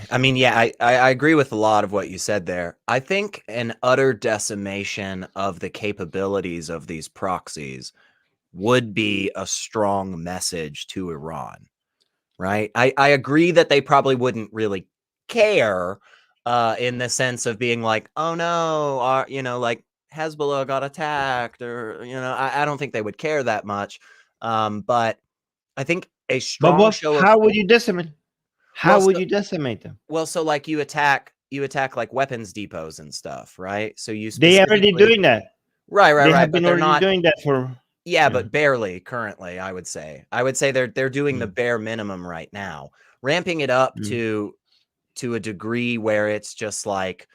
I agree with a lot of what you said there. I think an utter decimation of the capabilities of these proxies would be a strong message to Iran, right? I agree that they probably wouldn't really care in the sense of being like, oh no, like Hezbollah got attacked, or I don't think they would care that much. But I think a strong show. How would you decimate? How would you decimate them? Well, so like you attack like weapons depots and stuff, right? So they already doing that, right? They have but been they're already not doing that for. Yeah, but barely currently. I would say they're doing the bare minimum right now, ramping it up to a degree where it's just like,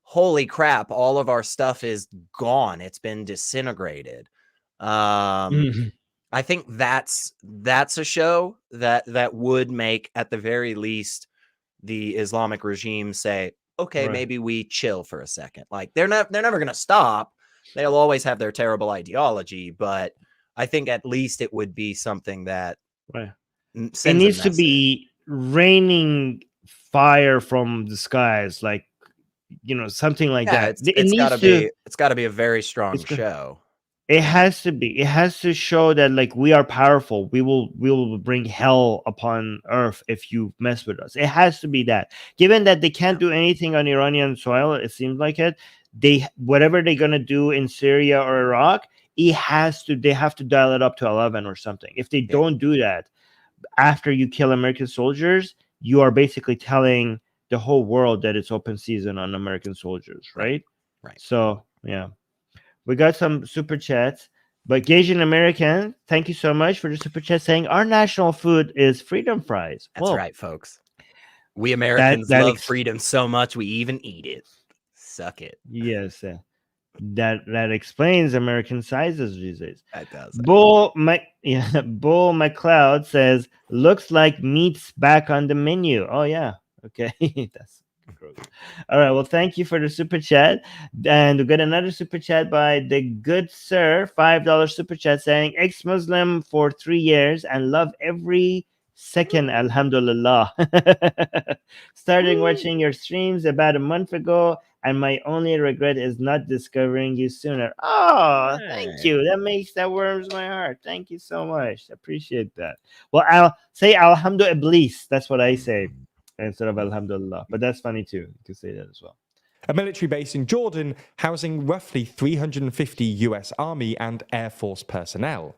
holy crap, all of our stuff is gone. It's been disintegrated. I think that's a show that would make, at the very least, the Islamic regime say, okay, maybe we chill for a second. Like they're never going to stop. They'll always have their terrible ideology, but I think at least it would be something that it needs to be raining fire from the skies, like something like that. It's got to be a very strong show. It has to be. It has to show that like we are powerful. We will bring hell upon earth if you mess with us. It has to be that. Given that they can't do anything on Iranian soil, it seems like it. Whatever they're gonna do in Syria or Iraq, they have to dial it up to 11 or something. If they don't do that, after you kill American soldiers, you are basically telling the whole world that it's open season on American soldiers, right? Right. So yeah. We got some super chats, but Gasian American, thank you so much for the super chat saying our national food is freedom fries. That's right, folks. We Americans love freedom so much we even eat it. Suck it. Yes, that explains American sizes these days. That does. Bull McLeod says looks like meat's back on the menu. Oh yeah, okay, that's. All right, well, thank you for the super chat, and we got another super chat by the good sir, $5 super chat saying ex-Muslim for 3 years and love every second, alhamdulillah. Starting watching your streams about a month ago, and my only regret is not discovering you sooner. Oh, thank you. That warms my heart. Thank you so much. Appreciate that. Well, I'll say alhamdulillah iblis. That's what I say instead of alhamdulillah, but that's funny too. You can say that as well. A military base in Jordan housing roughly 350 US Army and Air Force personnel.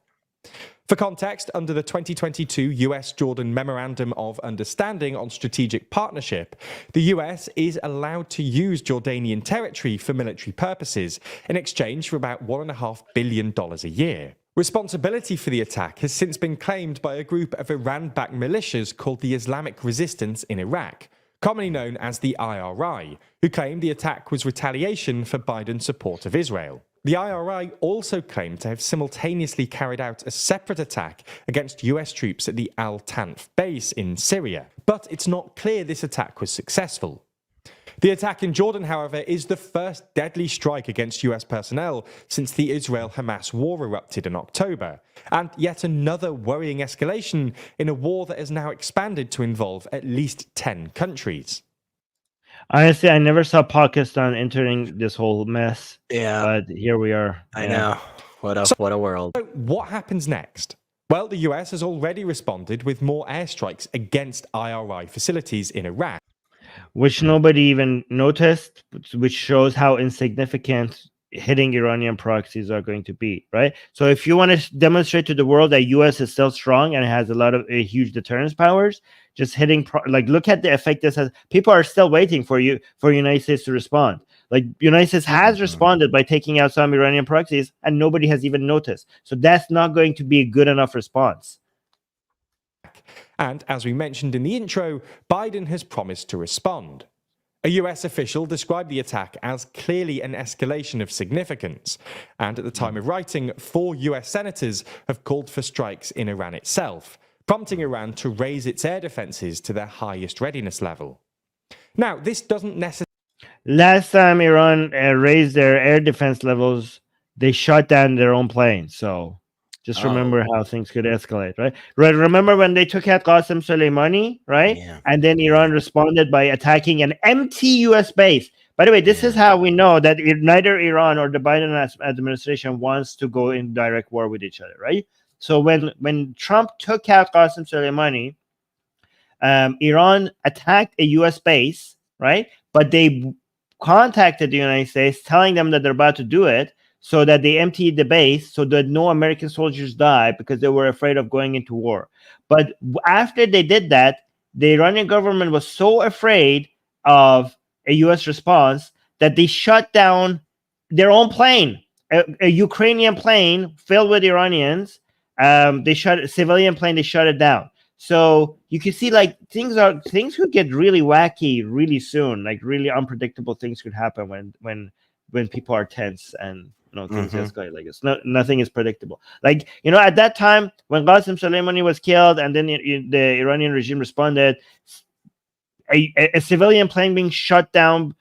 For context, under the 2022 US-Jordan Memorandum of Understanding on Strategic Partnership, the US is allowed to use Jordanian territory for military purposes in exchange for about $1.5 billion a year. Responsibility for the attack has since been claimed by a group of Iran-backed militias called the Islamic Resistance in Iraq, commonly known as the IRI, who claimed the attack was retaliation for Biden's support of Israel. The IRI also claimed to have simultaneously carried out a separate attack against US troops at the Al-Tanf base in Syria, but it's not clear this attack was successful. The attack in Jordan, however, is the first deadly strike against US personnel since the Israel-Hamas war erupted in October, and yet another worrying escalation in a war that has now expanded to involve at least 10 countries. Honestly, I never saw Pakistan entering this whole mess. Yeah, but here we are. I know. What a world. So what happens next? Well, the US has already responded with more airstrikes against IRI facilities in Iraq, which nobody even noticed, which shows how insignificant hitting Iranian proxies are going to be, right? So if you want to demonstrate to the world that US is still strong and has a lot of huge deterrence powers, just hitting, look at the effect this has. People are still waiting for United States to respond. Like, United States has responded by taking out some Iranian proxies, and nobody has even noticed. So that's not going to be a good enough response. And as we mentioned in the intro, Biden has promised to respond. A US official described the attack as clearly an escalation of significance, and at the time of writing, 4 US senators have called for strikes in Iran itself, prompting Iran to raise its air defenses to their highest readiness level. Now, this doesn't necessarily... Last time Iran raised their air defense levels, they shot down their own planes, so... Just remember how things could escalate, right? Remember when they took out Qasem Soleimani, right? Yeah. And then Iran responded by attacking an empty U.S. base. By the way, this is how we know that neither Iran or the Biden administration wants to go in direct war with each other, right? So when Trump took out Qasem Soleimani, Iran attacked a U.S. base, right? But they contacted the United States telling them that they're about to do it, so that they emptied the base so that no American soldiers died because they were afraid of going into war. But after they did that, the Iranian government was so afraid of a U.S. response that they shut down their own plane, a Ukrainian plane filled with Iranians. They shut a civilian plane. They shut it down. So you can see, like, things could get really wacky really soon. Like, really unpredictable things could happen when people are tense and things escalate like this. Nothing is predictable. Like, at that time when Qasem Soleimani was killed and then the Iranian regime responded, a civilian plane being shut down,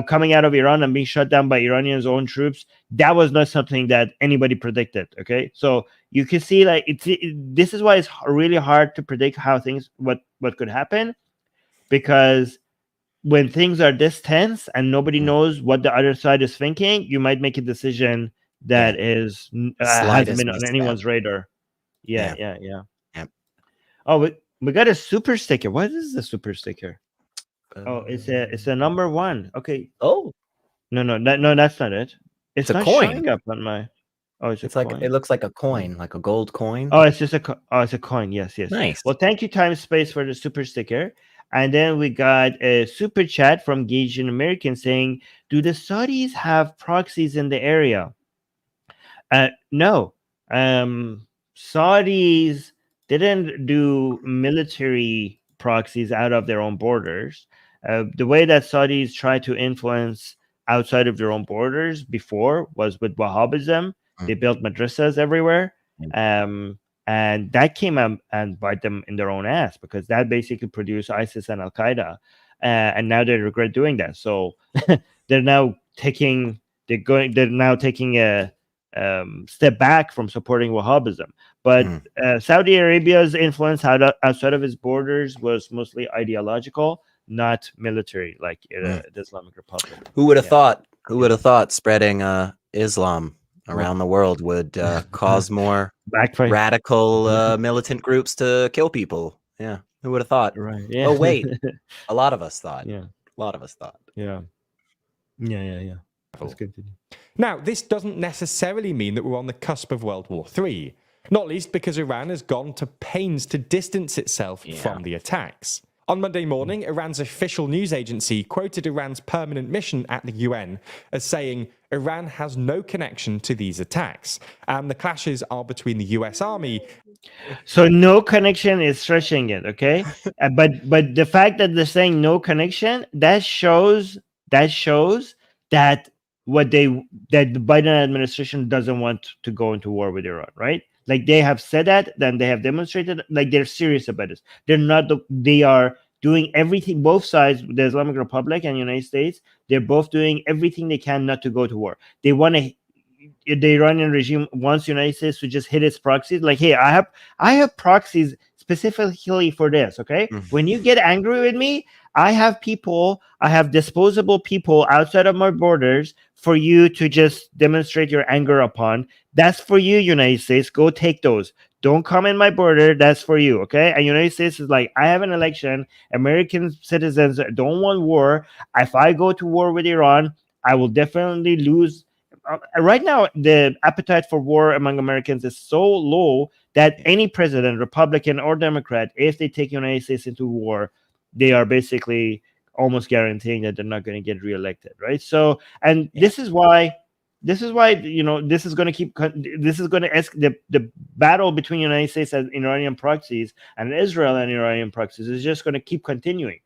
coming out of Iran and being shut down by Iranians' own troops, that was not something that anybody predicted. Okay, so you can see, like, this is why it's really hard to predict what could happen, because when things are this tense and nobody knows what the other side is thinking, you might make a decision that hasn't been on anyone's radar. Yeah. Oh, we got a super sticker. What is the super sticker? It's a number 1. Okay. Oh, no, that's not it. It's a not coin. showing up on my. Oh, it's like coin. It looks like a coin, like a gold coin. Oh, it's just it's a coin. Yes. Nice. Well, thank you, Time Space, for the super sticker. And then we got a super chat from Gagin American saying, do the Saudis have proxies in the area? No. Saudis didn't do military proxies out of their own borders. The way that Saudis tried to influence outside of their own borders before was with Wahhabism. They built madrasas everywhere. And that came out and bite them in their own ass, because that basically produced ISIS and Al-Qaeda. And now they regret doing that. So they're now taking a step back from supporting Wahhabism. But Saudi Arabia's influence outside of its borders was mostly ideological, not military, like the Islamic Republic. Who would have thought? Who would have thought spreading Islam around the world would cause more radical militant groups to kill people? Yeah, who would have thought? Right. Yeah. Oh wait, a lot of us thought. Yeah, a lot of us thought. Yeah. That's good to do. Now, this doesn't necessarily mean that we're on the cusp of World War III. Not least because Iran has gone to pains to distance itself from the attacks. On Monday morning, Iran's official news agency quoted Iran's permanent mission at the UN as saying Iran has no connection to these attacks, and the clashes are between the US Army. So no connection is stretching it, okay? But the fact that they're saying no connection, that shows that the Biden administration doesn't want to go into war with Iran, right? Like they have said that, then they have demonstrated like they're serious about this. They are doing everything, both sides, the Islamic Republic and the United States, they're both doing everything they can not to go to war. They want to, the Iranian regime wants the United States to just hit its proxies. Like, hey, I have proxies specifically for this, okay? When you get angry with me, I have disposable people outside of my borders for you to just demonstrate your anger upon. That's for you, United States. Go take those. Don't come in my border. That's for you, okay? And United States is like, I have an election. American citizens don't want war. If I go to war with Iran, I will definitely lose. Right now, the appetite for war among Americans is so low that any president, Republican or Democrat, if they take the United States into war, they are basically almost guaranteeing that they're not going to get reelected, right? So, and this is why, this is going to ask the battle between the United States and Iranian proxies and Israel and Iranian proxies is just going to keep continuing,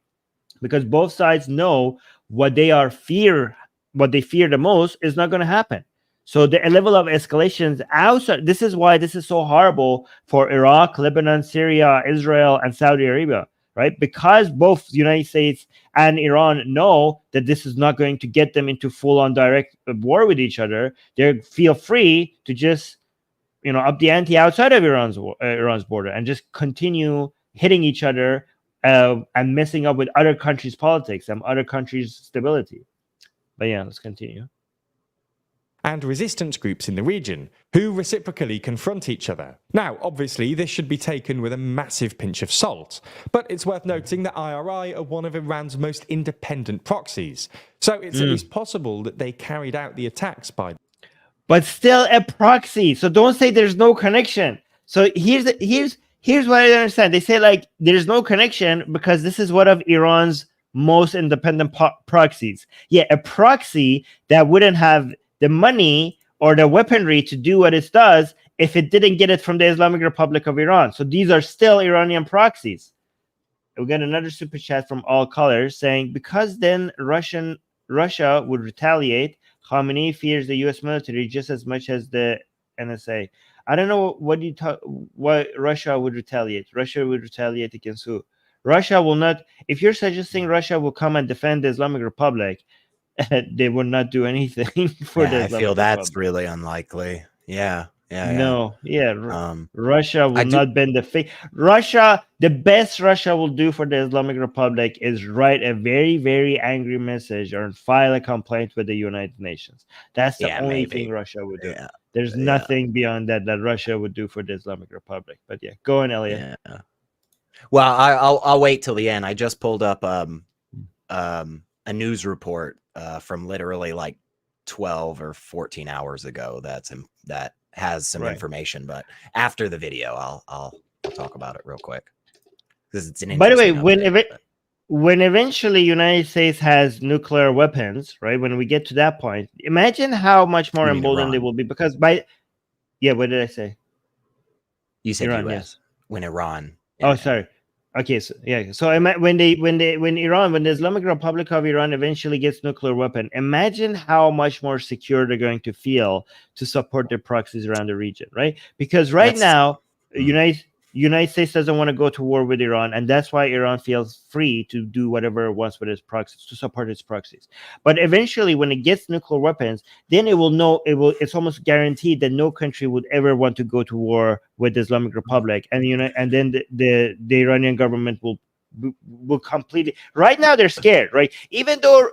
because both sides know what they fear the most is not going to happen. So the level of escalations outside, this is why this is so horrible for Iraq, Lebanon, Syria, Israel, and Saudi Arabia, right? Because both the United States and Iran know that this is not going to get them into full-on direct war with each other. They feel free to just, up the ante outside of Iran's border and just continue hitting each other and messing up with other countries' politics and other countries' stability. But yeah, let's continue. And resistance groups in the region, who reciprocally confront each other. Now, obviously, this should be taken with a massive pinch of salt, but it's worth noting that IRI are one of Iran's most independent proxies, so it's at least possible that they carried out the attacks by... But still a proxy, so don't say there's no connection. So here's what I don't understand. They say, like, there's no connection because this is one of Iran's most independent proxies. Yeah, a proxy that wouldn't have the money or the weaponry to do what it does if it didn't get it from the Islamic Republic of Iran. So these are still Iranian proxies. We got another super chat from All Colors saying, because then Russia would retaliate. Khamenei fears the U.S. military just as much as the NSA. I don't know what Russia would retaliate. Russia would retaliate against who? Russia will not. If you're suggesting Russia will come and defend the Islamic Republic, they would not do anything for the Islamic feel that's Republic. really unlikely. Yeah. Russia will not bend the face. Russia, the best Russia will do for the Islamic Republic is write a very, very angry message or file a complaint with the United Nations. That's the only thing Russia would do. There's nothing beyond that Russia would do for the Islamic Republic. But yeah, go on, Elliot. Yeah. Well, I'll wait till the end. I just pulled up a news report from literally like 12 or 14 hours ago that has some information, but after the video I'll talk about it real quick, because it's an by the way update, when eventually United States has nuclear weapons, right, when we get to that point, imagine how much more emboldened they will be, because what did I say? You said Iran, US. yes. When Iran. Sorry. Okay, so yeah. So when the Islamic Republic of Iran eventually gets nuclear weapon, imagine how much more secure they're going to feel to support their proxies around the region, right? Because now, United States doesn't want to go to war with Iran, and that's why Iran feels free to do whatever it wants with its proxies, to support its proxies. But eventually, when it gets nuclear weapons, then it will know it's almost guaranteed that no country would ever want to go to war with the Islamic Republic, and then the Iranian government will completely. Right now, they're scared, right? Even though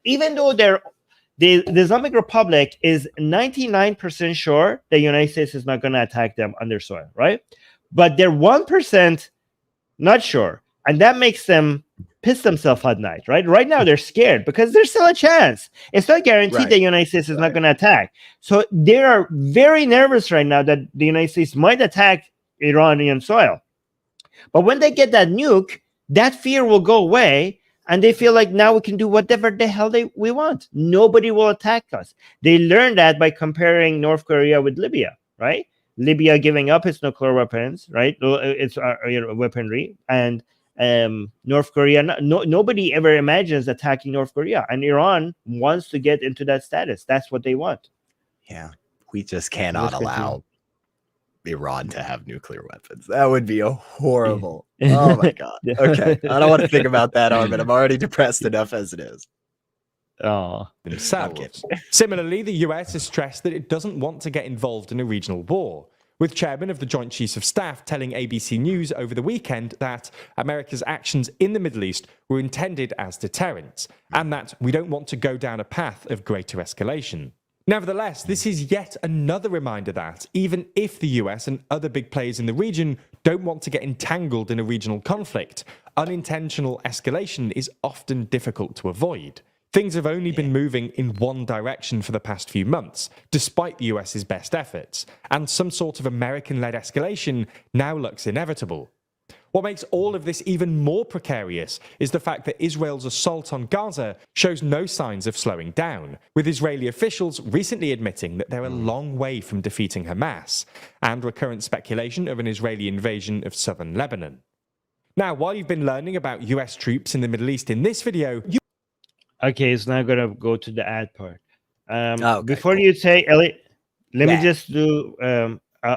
the Islamic Republic is 99% sure the United States is not going to attack them on their soil, right? But they're 1% not sure, and that makes them piss themselves at night, right? Right now, they're scared because there's still a chance. It's not guaranteed the United States is not going to attack. So they are very nervous right now that the United States might attack Iranian soil. But when they get that nuke, that fear will go away, and they feel like now we can do whatever the hell we want. Nobody will attack us. They learned that by comparing North Korea with Libya, right? Libya giving up its nuclear weapons, right? Its weaponry, and North Korea. Nobody ever imagines attacking North Korea, and Iran wants to get into that status. That's what they want. Yeah, we just cannot allow Iran to have nuclear weapons. That would be a horrible. Oh my god. Okay, I don't want to think about that, Armin. I'm already depressed enough as it is. Oh, themselves. Similarly, the US has stressed that it doesn't want to get involved in a regional war, with Chairman of the Joint Chiefs of Staff telling ABC News over the weekend that America's actions in the Middle East were intended as deterrents, and that we don't want to go down a path of greater escalation. Nevertheless, this is yet another reminder that, even if the US and other big players in the region don't want to get entangled in a regional conflict, unintentional escalation is often difficult to avoid. Things have only been moving in one direction for the past few months, despite the US's best efforts, and some sort of American-led escalation now looks inevitable. What makes all of this even more precarious is the fact that Israel's assault on Gaza shows no signs of slowing down, with Israeli officials recently admitting that they're a long way from defeating Hamas, and recurrent speculation of an Israeli invasion of southern Lebanon. Now, while you've been learning about US troops in the Middle East in this video, okay, it's now going to go to the ad part. Before cool. you say, Elliot, let me just do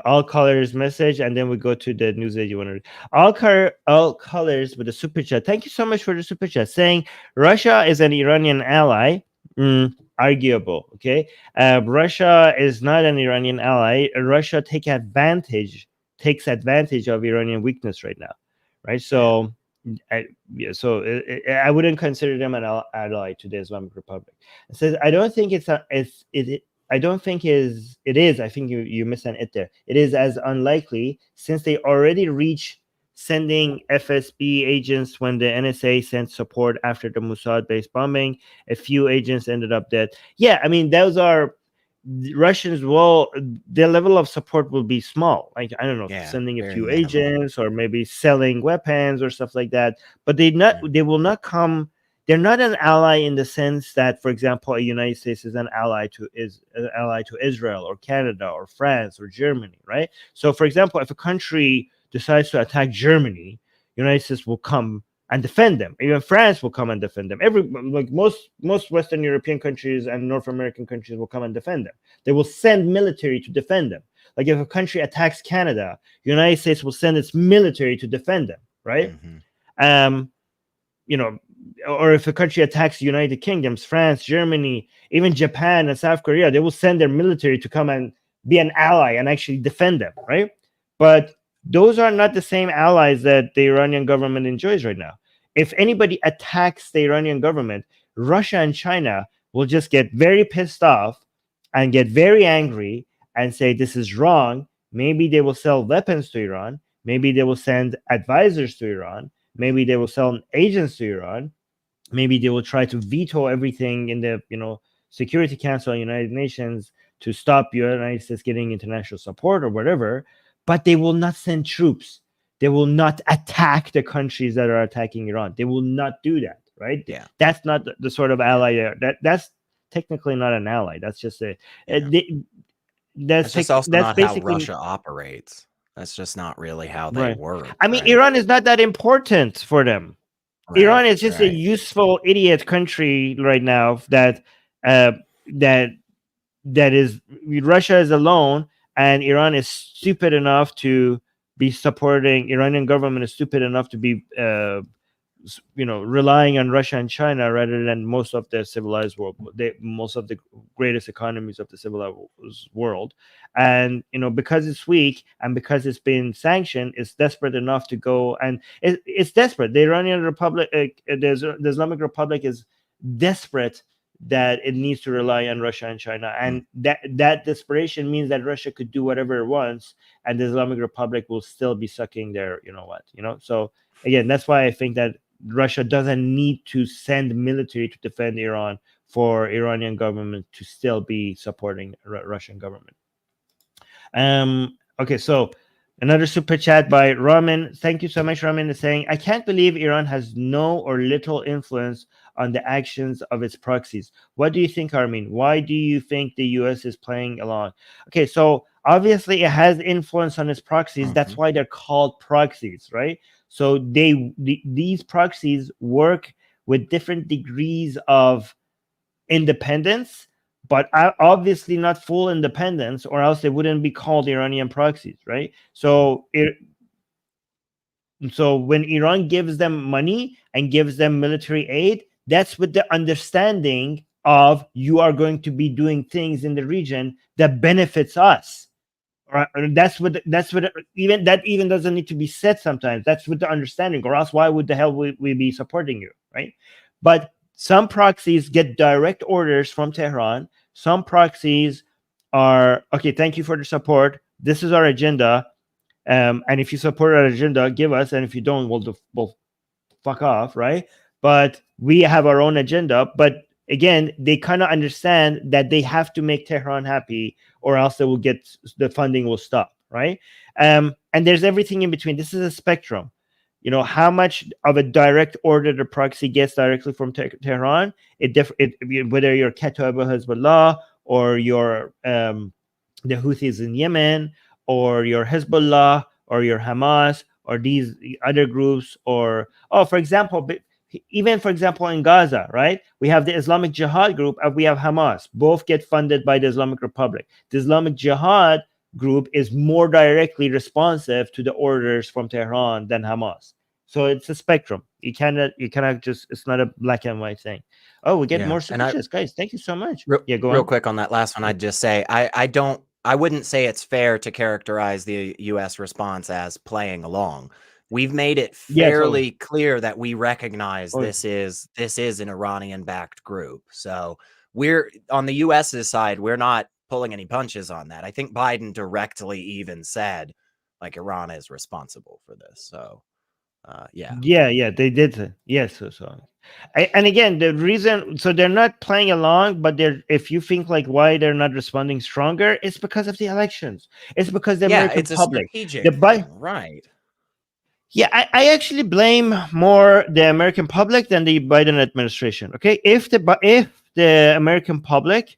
all colors message, and then we go to the news that you want to read. All colors with the super chat. Thank you so much for the super chat, saying Russia is an Iranian ally. Arguable. Okay, Russia is not an Iranian ally. Russia takes advantage of Iranian weakness right now, right? So I wouldn't consider them an ally to the Islamic Republic. It says I don't think I don't think it is. I think you missed an it there. It is as unlikely since they already reached sending FSB agents when the NSA sent support after the Mossad-based bombing. A few agents ended up dead. Yeah, I mean, those are Russians. Well, their level of support will be small. Like, I don't know, sending a few agents or maybe selling weapons or stuff like that. But they will not come. They're not an ally in the sense that, for example, the United States is an ally to Israel or Canada or France or Germany, right? So, for example, if a country decides to attack Germany, the United States will come and defend them. Even France will come and defend them. Most Western European countries and North American countries will come and defend them. They will send military to defend them. Like if a country attacks Canada, the United States will send its military to defend them, right? Or if a country attacks the United Kingdoms, France, Germany, even Japan and South Korea, they will send their military to come and be an ally and actually defend them, right? But those are not the same allies that the Iranian government enjoys right now. If anybody attacks the Iranian government, Russia and China will just get very pissed off and get very angry and say this is wrong. Maybe they will sell weapons to Iran. Maybe they will send advisors to Iran. Maybe they will send agents to Iran. Maybe they will try to veto everything in the Security Council of the United Nations to stop the United States getting international support or whatever. But they will not send troops. They will not attack the countries that are attacking Iran. They will not do that, right? Yeah, that's not the sort of ally. That's technically not an ally. That's just that's just also not how Russia operates. That's just not really how they work. I mean, Iran is not that important for them. Iran is just a useful idiot country right now that is Russia is alone, and Iran is stupid enough to be supporting. Iranian government is stupid enough to be relying on Russia and China rather than most of the civilized world, most of the greatest economies of the civilized world. And because it's weak and because it's been sanctioned, it's desperate enough to go, and it's desperate. The Iranian Republic, the Islamic Republic, is desperate that it needs to rely on Russia and China, and that desperation means that Russia could do whatever it wants, and the Islamic Republic will still be sucking their, So again, that's why I think that Russia doesn't need to send military to defend Iran for Iranian government to still be supporting Russian government. Okay, so another super chat by Ramin. Thank you so much, Ramin, is saying, I can't believe Iran has no or little influence on the actions of its proxies. What do you think, Armin? Why do you think the US is playing along? Okay, so obviously it has influence on its proxies. That's why they're called proxies, right? So these proxies work with different degrees of independence, but obviously not full independence, or else they wouldn't be called Iranian proxies, right? So when Iran gives them money and gives them military aid, that's with the understanding of you are going to be doing things in the region that benefits us. Or that's what even doesn't need to be said sometimes. That's with the understanding, or else why would the hell we be supporting you, right? But some proxies get direct orders from Tehran. Some proxies are, okay, thank you for the support. This is our agenda. And if you support our agenda, give us. And if you don't, we'll fuck off, right? But we have our own agenda. But again, they kind of understand that they have to make Tehran happy, or else they will the funding will stop, right? And there's everything in between. This is a spectrum. You know, how much of a direct order the proxy gets directly from Tehran, whether you're Kataib Hezbollah, or you're the Houthis in Yemen, or your Hezbollah, or your Hamas, or these other groups, or, for example, in Gaza, right? We have the Islamic Jihad group, and we have Hamas. Both get funded by the Islamic Republic. The Islamic Jihad group is more directly responsive to the orders from Tehran than Hamas. So it's a spectrum. You cannot just, it's not a black and white thing. Oh, we get more submissions, guys. Thank you so much. Real quick on that last one, I'd just say I wouldn't say it's fair to characterize the US response as playing along. We've made it fairly clear that we recognize this is an Iranian-backed group. So we're on the US's side, we're not pulling any punches on that. I think Biden directly even said, like, Iran is responsible for this. So yeah, they did. Yes, and again, the reason, so they're not playing along, but if you think like why they're not responding stronger, it's because of the elections. It's because the American public, right? Yeah, I actually blame more the American public than the Biden administration. Okay, if the American public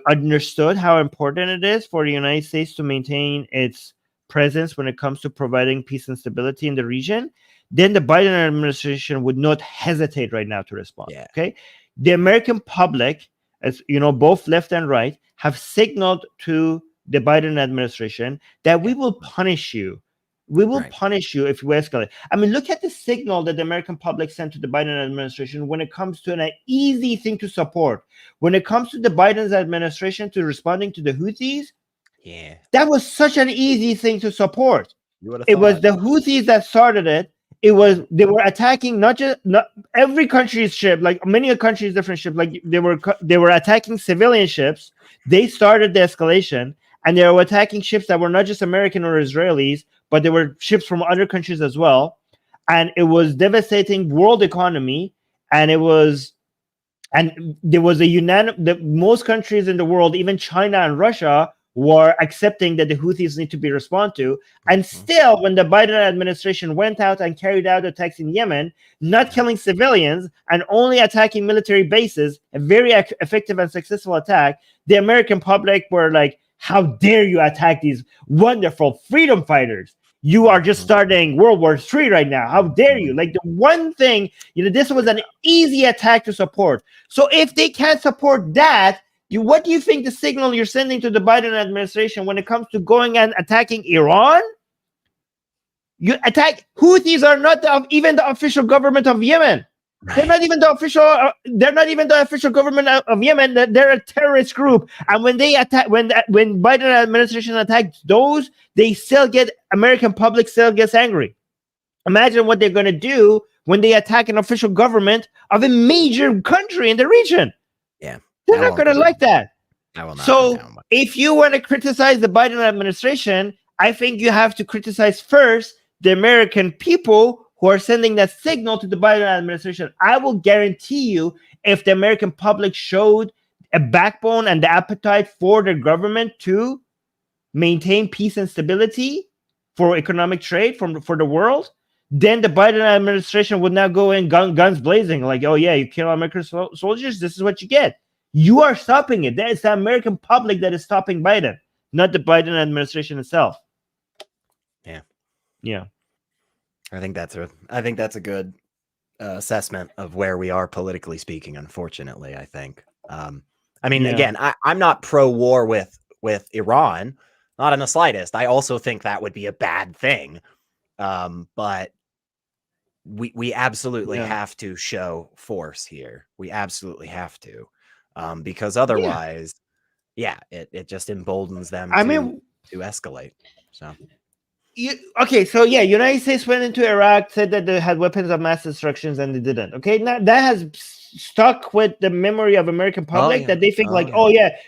understood how important it is for the United States to maintain its presence when it comes to providing peace and stability in the region, then the Biden administration would not hesitate right now to respond. Yeah. Okay, the American public, as you know, both left and right, have signaled to the Biden administration that we will punish you. We will punish you if you escalate. I mean, look at the signal that the American public sent to the Biden administration when it comes to an easy thing to support. When it comes to the Biden's administration to responding to the Houthis, that was such an easy thing to support. It was the Houthis that started it. They were attacking not every country's ship, like many countries' different ships. Like they were attacking civilian ships. They started the escalation, and they were attacking ships that were not just American or Israelis, but they were ships from other countries as well. And it was devastating world economy. And there was most countries in the world, even China and Russia, were accepting that the Houthis need to be responded to. And still, when the Biden administration went out and carried out attacks in Yemen, not killing civilians and only attacking military bases, a very effective and successful attack, the American public were like, how dare you attack these wonderful freedom fighters? You are just starting World War III right now. How dare you? Like the one thing, this was an easy attack to support. So if they can't support that, what do you think the signal you're sending to the Biden administration when it comes to going and attacking Iran? You attack Houthis are not even the official government of Yemen. Right. They're not even the official government of Yemen. They're a terrorist group. And when they attack, when Biden administration attacks those, American public still gets angry. Imagine what they're going to do when they attack an official government of a major country in the region. Yeah. They're not going to like that. So if you want to criticize the Biden administration, I think you have to criticize first the American people who are sending that signal to the Biden administration. I will guarantee you, if the American public showed a backbone and the appetite for their government to maintain peace and stability for economic trade for the world, then the Biden administration would now go in guns blazing, like, oh yeah, you kill American soldiers, this is what you get. You are stopping it. That is the American public that is stopping Biden, not the Biden administration itself. Yeah. I think that's a good assessment of where we are politically speaking. Unfortunately, I think. I mean, again, I'm not pro-war with Iran, not in the slightest. I also think that would be a bad thing, but we absolutely have to show force here. We absolutely have to, because otherwise, it just emboldens them to escalate. So. United States went into Iraq, said that they had weapons of mass destruction, and they didn't. Okay, now that has stuck with the memory of American public that they think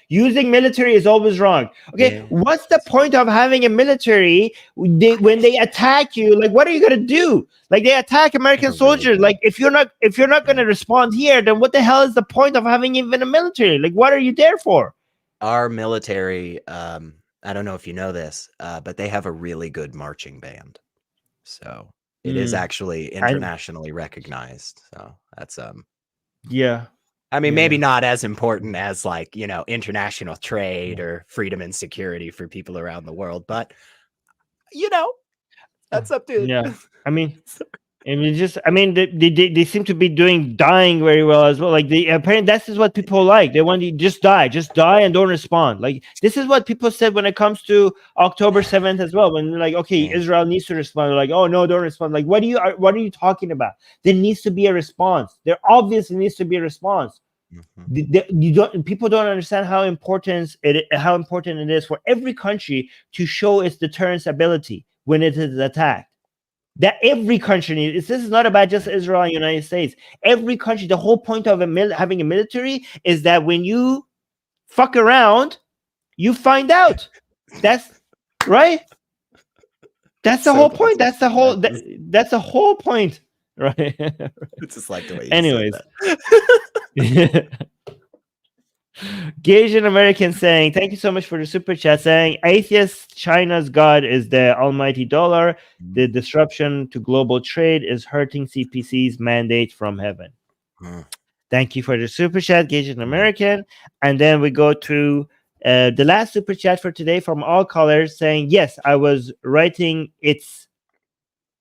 using military is always wrong. Okay, what's the point of having a military when they attack you? Like, what are you gonna do? Like, they attack American soldiers. Like, if you're not gonna respond here, then what the hell is the point of having even a military? Like, what are you there for? Our military, I don't know if you know this, but they have a really good marching band. So it is actually internationally recognized. So that's I mean, maybe not as important as, like, international trade or freedom and security for people around the world, but that's up to I mean, they seem to be dying very well as well. Like, apparently this is what people like. They want to just die and don't respond. Like, this is what people said when it comes to October 7th as well. When they're like, okay, Israel needs to respond. They're like, oh no, don't respond. Like, what are you talking about? There needs to be a response. There obviously needs to be a response. People don't understand how important it is for every country to show its deterrence ability when it is attacked. That every country needs. This is not about just Israel and United States. Every country. The whole point of having a military is that when you fuck around, you find out. That's right. That's the whole point. That's the whole. That's the whole point, right? It's just like the way. Anyways. Gasian American saying, thank you so much for the super chat, saying atheist China's God is the almighty dollar. The disruption to global trade is hurting CPC's mandate from heaven. Thank you for the super chat, Gasian American. And then we go to the last super chat for today from all colors, saying, yes, I was writing it's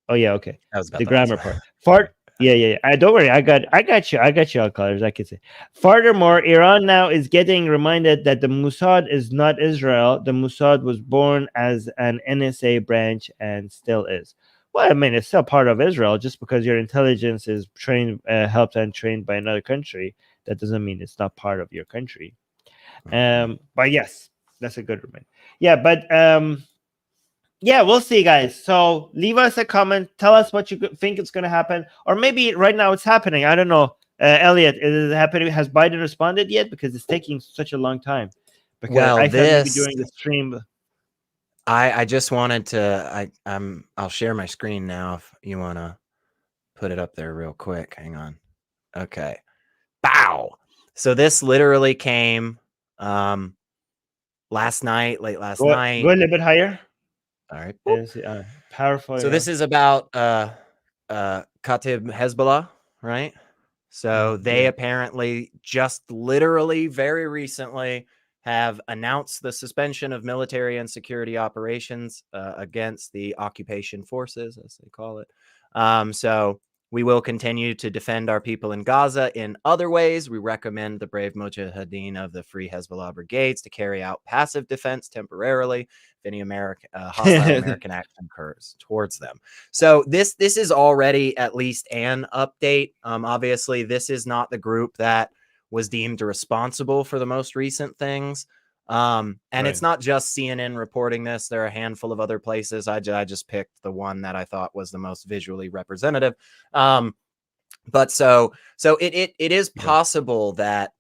the grammar part. Don't worry. I got you all colors. I could say. Furthermore, Iran now is getting reminded that the Mossad is not Israel. The Mossad was born as an NSA branch and still is. Well, I mean, it's still part of Israel. Just because your intelligence is trained, helped and trained by another country, that doesn't mean it's not part of your country. But yes, that's a good reminder. Yeah, but we'll see, guys. So leave us a comment. Tell us what you think it's going to happen. Or maybe right now it's happening. I don't know. Elliot, is it happening? Has Biden responded yet? Because it's taking such a long time. Because I thought maybe during the stream. I just wanted to, I'll share my screen now if you want to put it up there real quick. Hang on. Okay. Bow. So this literally came late last night. Go a little bit higher. All right. Powerful. So this is about Katib Hezbollah, right? So they apparently just literally very recently have announced the suspension of military and security operations against the occupation forces, as they call it. So we will continue to defend our people in Gaza in other ways. We recommend the brave Mujahideen of the Free Hezbollah Brigades to carry out passive defense temporarily if any hostile American action occurs towards them. So this is already at least an update. Obviously, this is not the group that was deemed responsible for the most recent things. And it's not just CNN reporting this. There are a handful of other places. I just picked the one that I thought was the most visually representative. But so it is possible that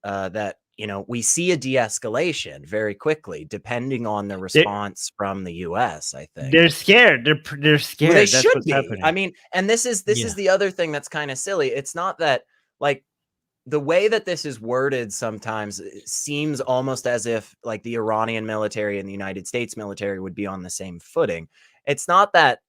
that we see a de-escalation very quickly, depending on the response from the U.S. I think they're scared. They're scared. Well, they That's should what's be. happening. I mean, and this is the other thing that's kind of silly. It's not that like the way that this is worded sometimes seems almost as if like the Iranian military and the United States military would be on the same footing. It's not that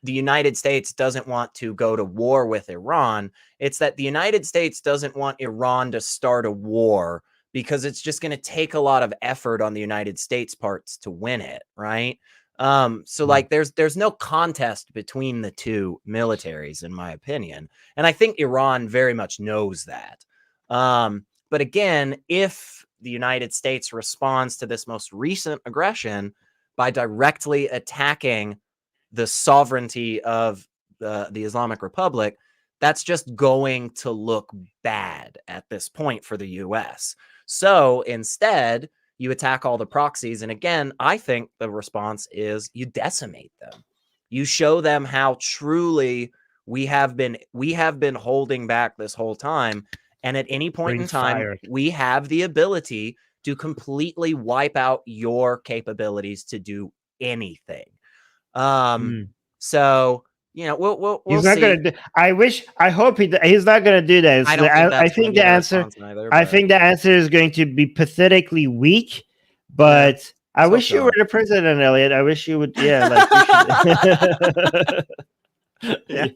the United States doesn't want to go to war with Iran. It's that the United States doesn't want Iran to start a war because it's just going to take a lot of effort on the United States parts to win it, right? So like there's no contest between the two militaries, in my opinion. And I think Iran very much knows that. But again, if the United States responds to this most recent aggression by directly attacking the sovereignty of the Islamic Republic, that's just going to look bad at this point for the US. So instead, you attack all the proxies. And again, I think the response is you decimate them. You show them how truly we have been holding back this whole time. And at any point in time, we have the ability to completely wipe out your capabilities to do anything. So, we'll he's not see. Gonna do, I hope he's not going to do that. I don't think that's I think the answer either, I think the answer is going to be pathetically weak, but I wish you were the president, Elliot. I wish you would. Yeah. Yeah.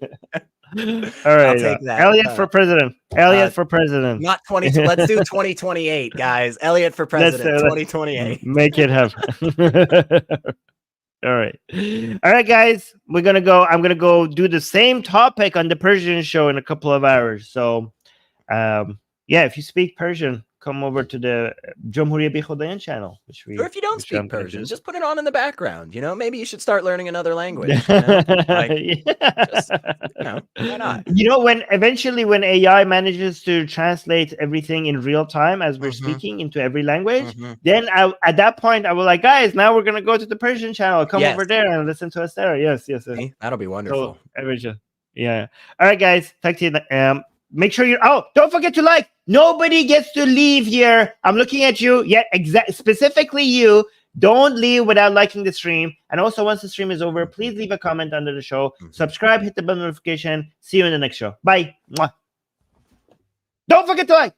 All right. I'll take that. Elliot for president. Elliot for president. Not 20. Let's do 2028, guys. Elliot for president. 2028. Make it happen. All right, guys. I'm gonna go do the same topic on the Persian show in a couple of hours. So, if you speak Persian, come over to the Jomhuriye Bi Khodayan channel. Or if you don't speak Persian, just put it on in the background. Maybe you should start learning another language. Why not? When eventually when AI manages to translate everything in real time as we're speaking into every language, then at that point I will like, guys, now we're gonna go to the Persian channel. Come over there and listen to us there. Yes. That'll be wonderful. Yeah. All right, guys. Talk to you. Make sure don't forget to like. Nobody gets to leave here. I'm looking at you. Yeah, specifically you. Don't leave without liking the stream. And also, once the stream is over, please leave a comment under the show. Subscribe, hit the bell notification. See you in the next show. Bye. Mwah. Don't forget to like.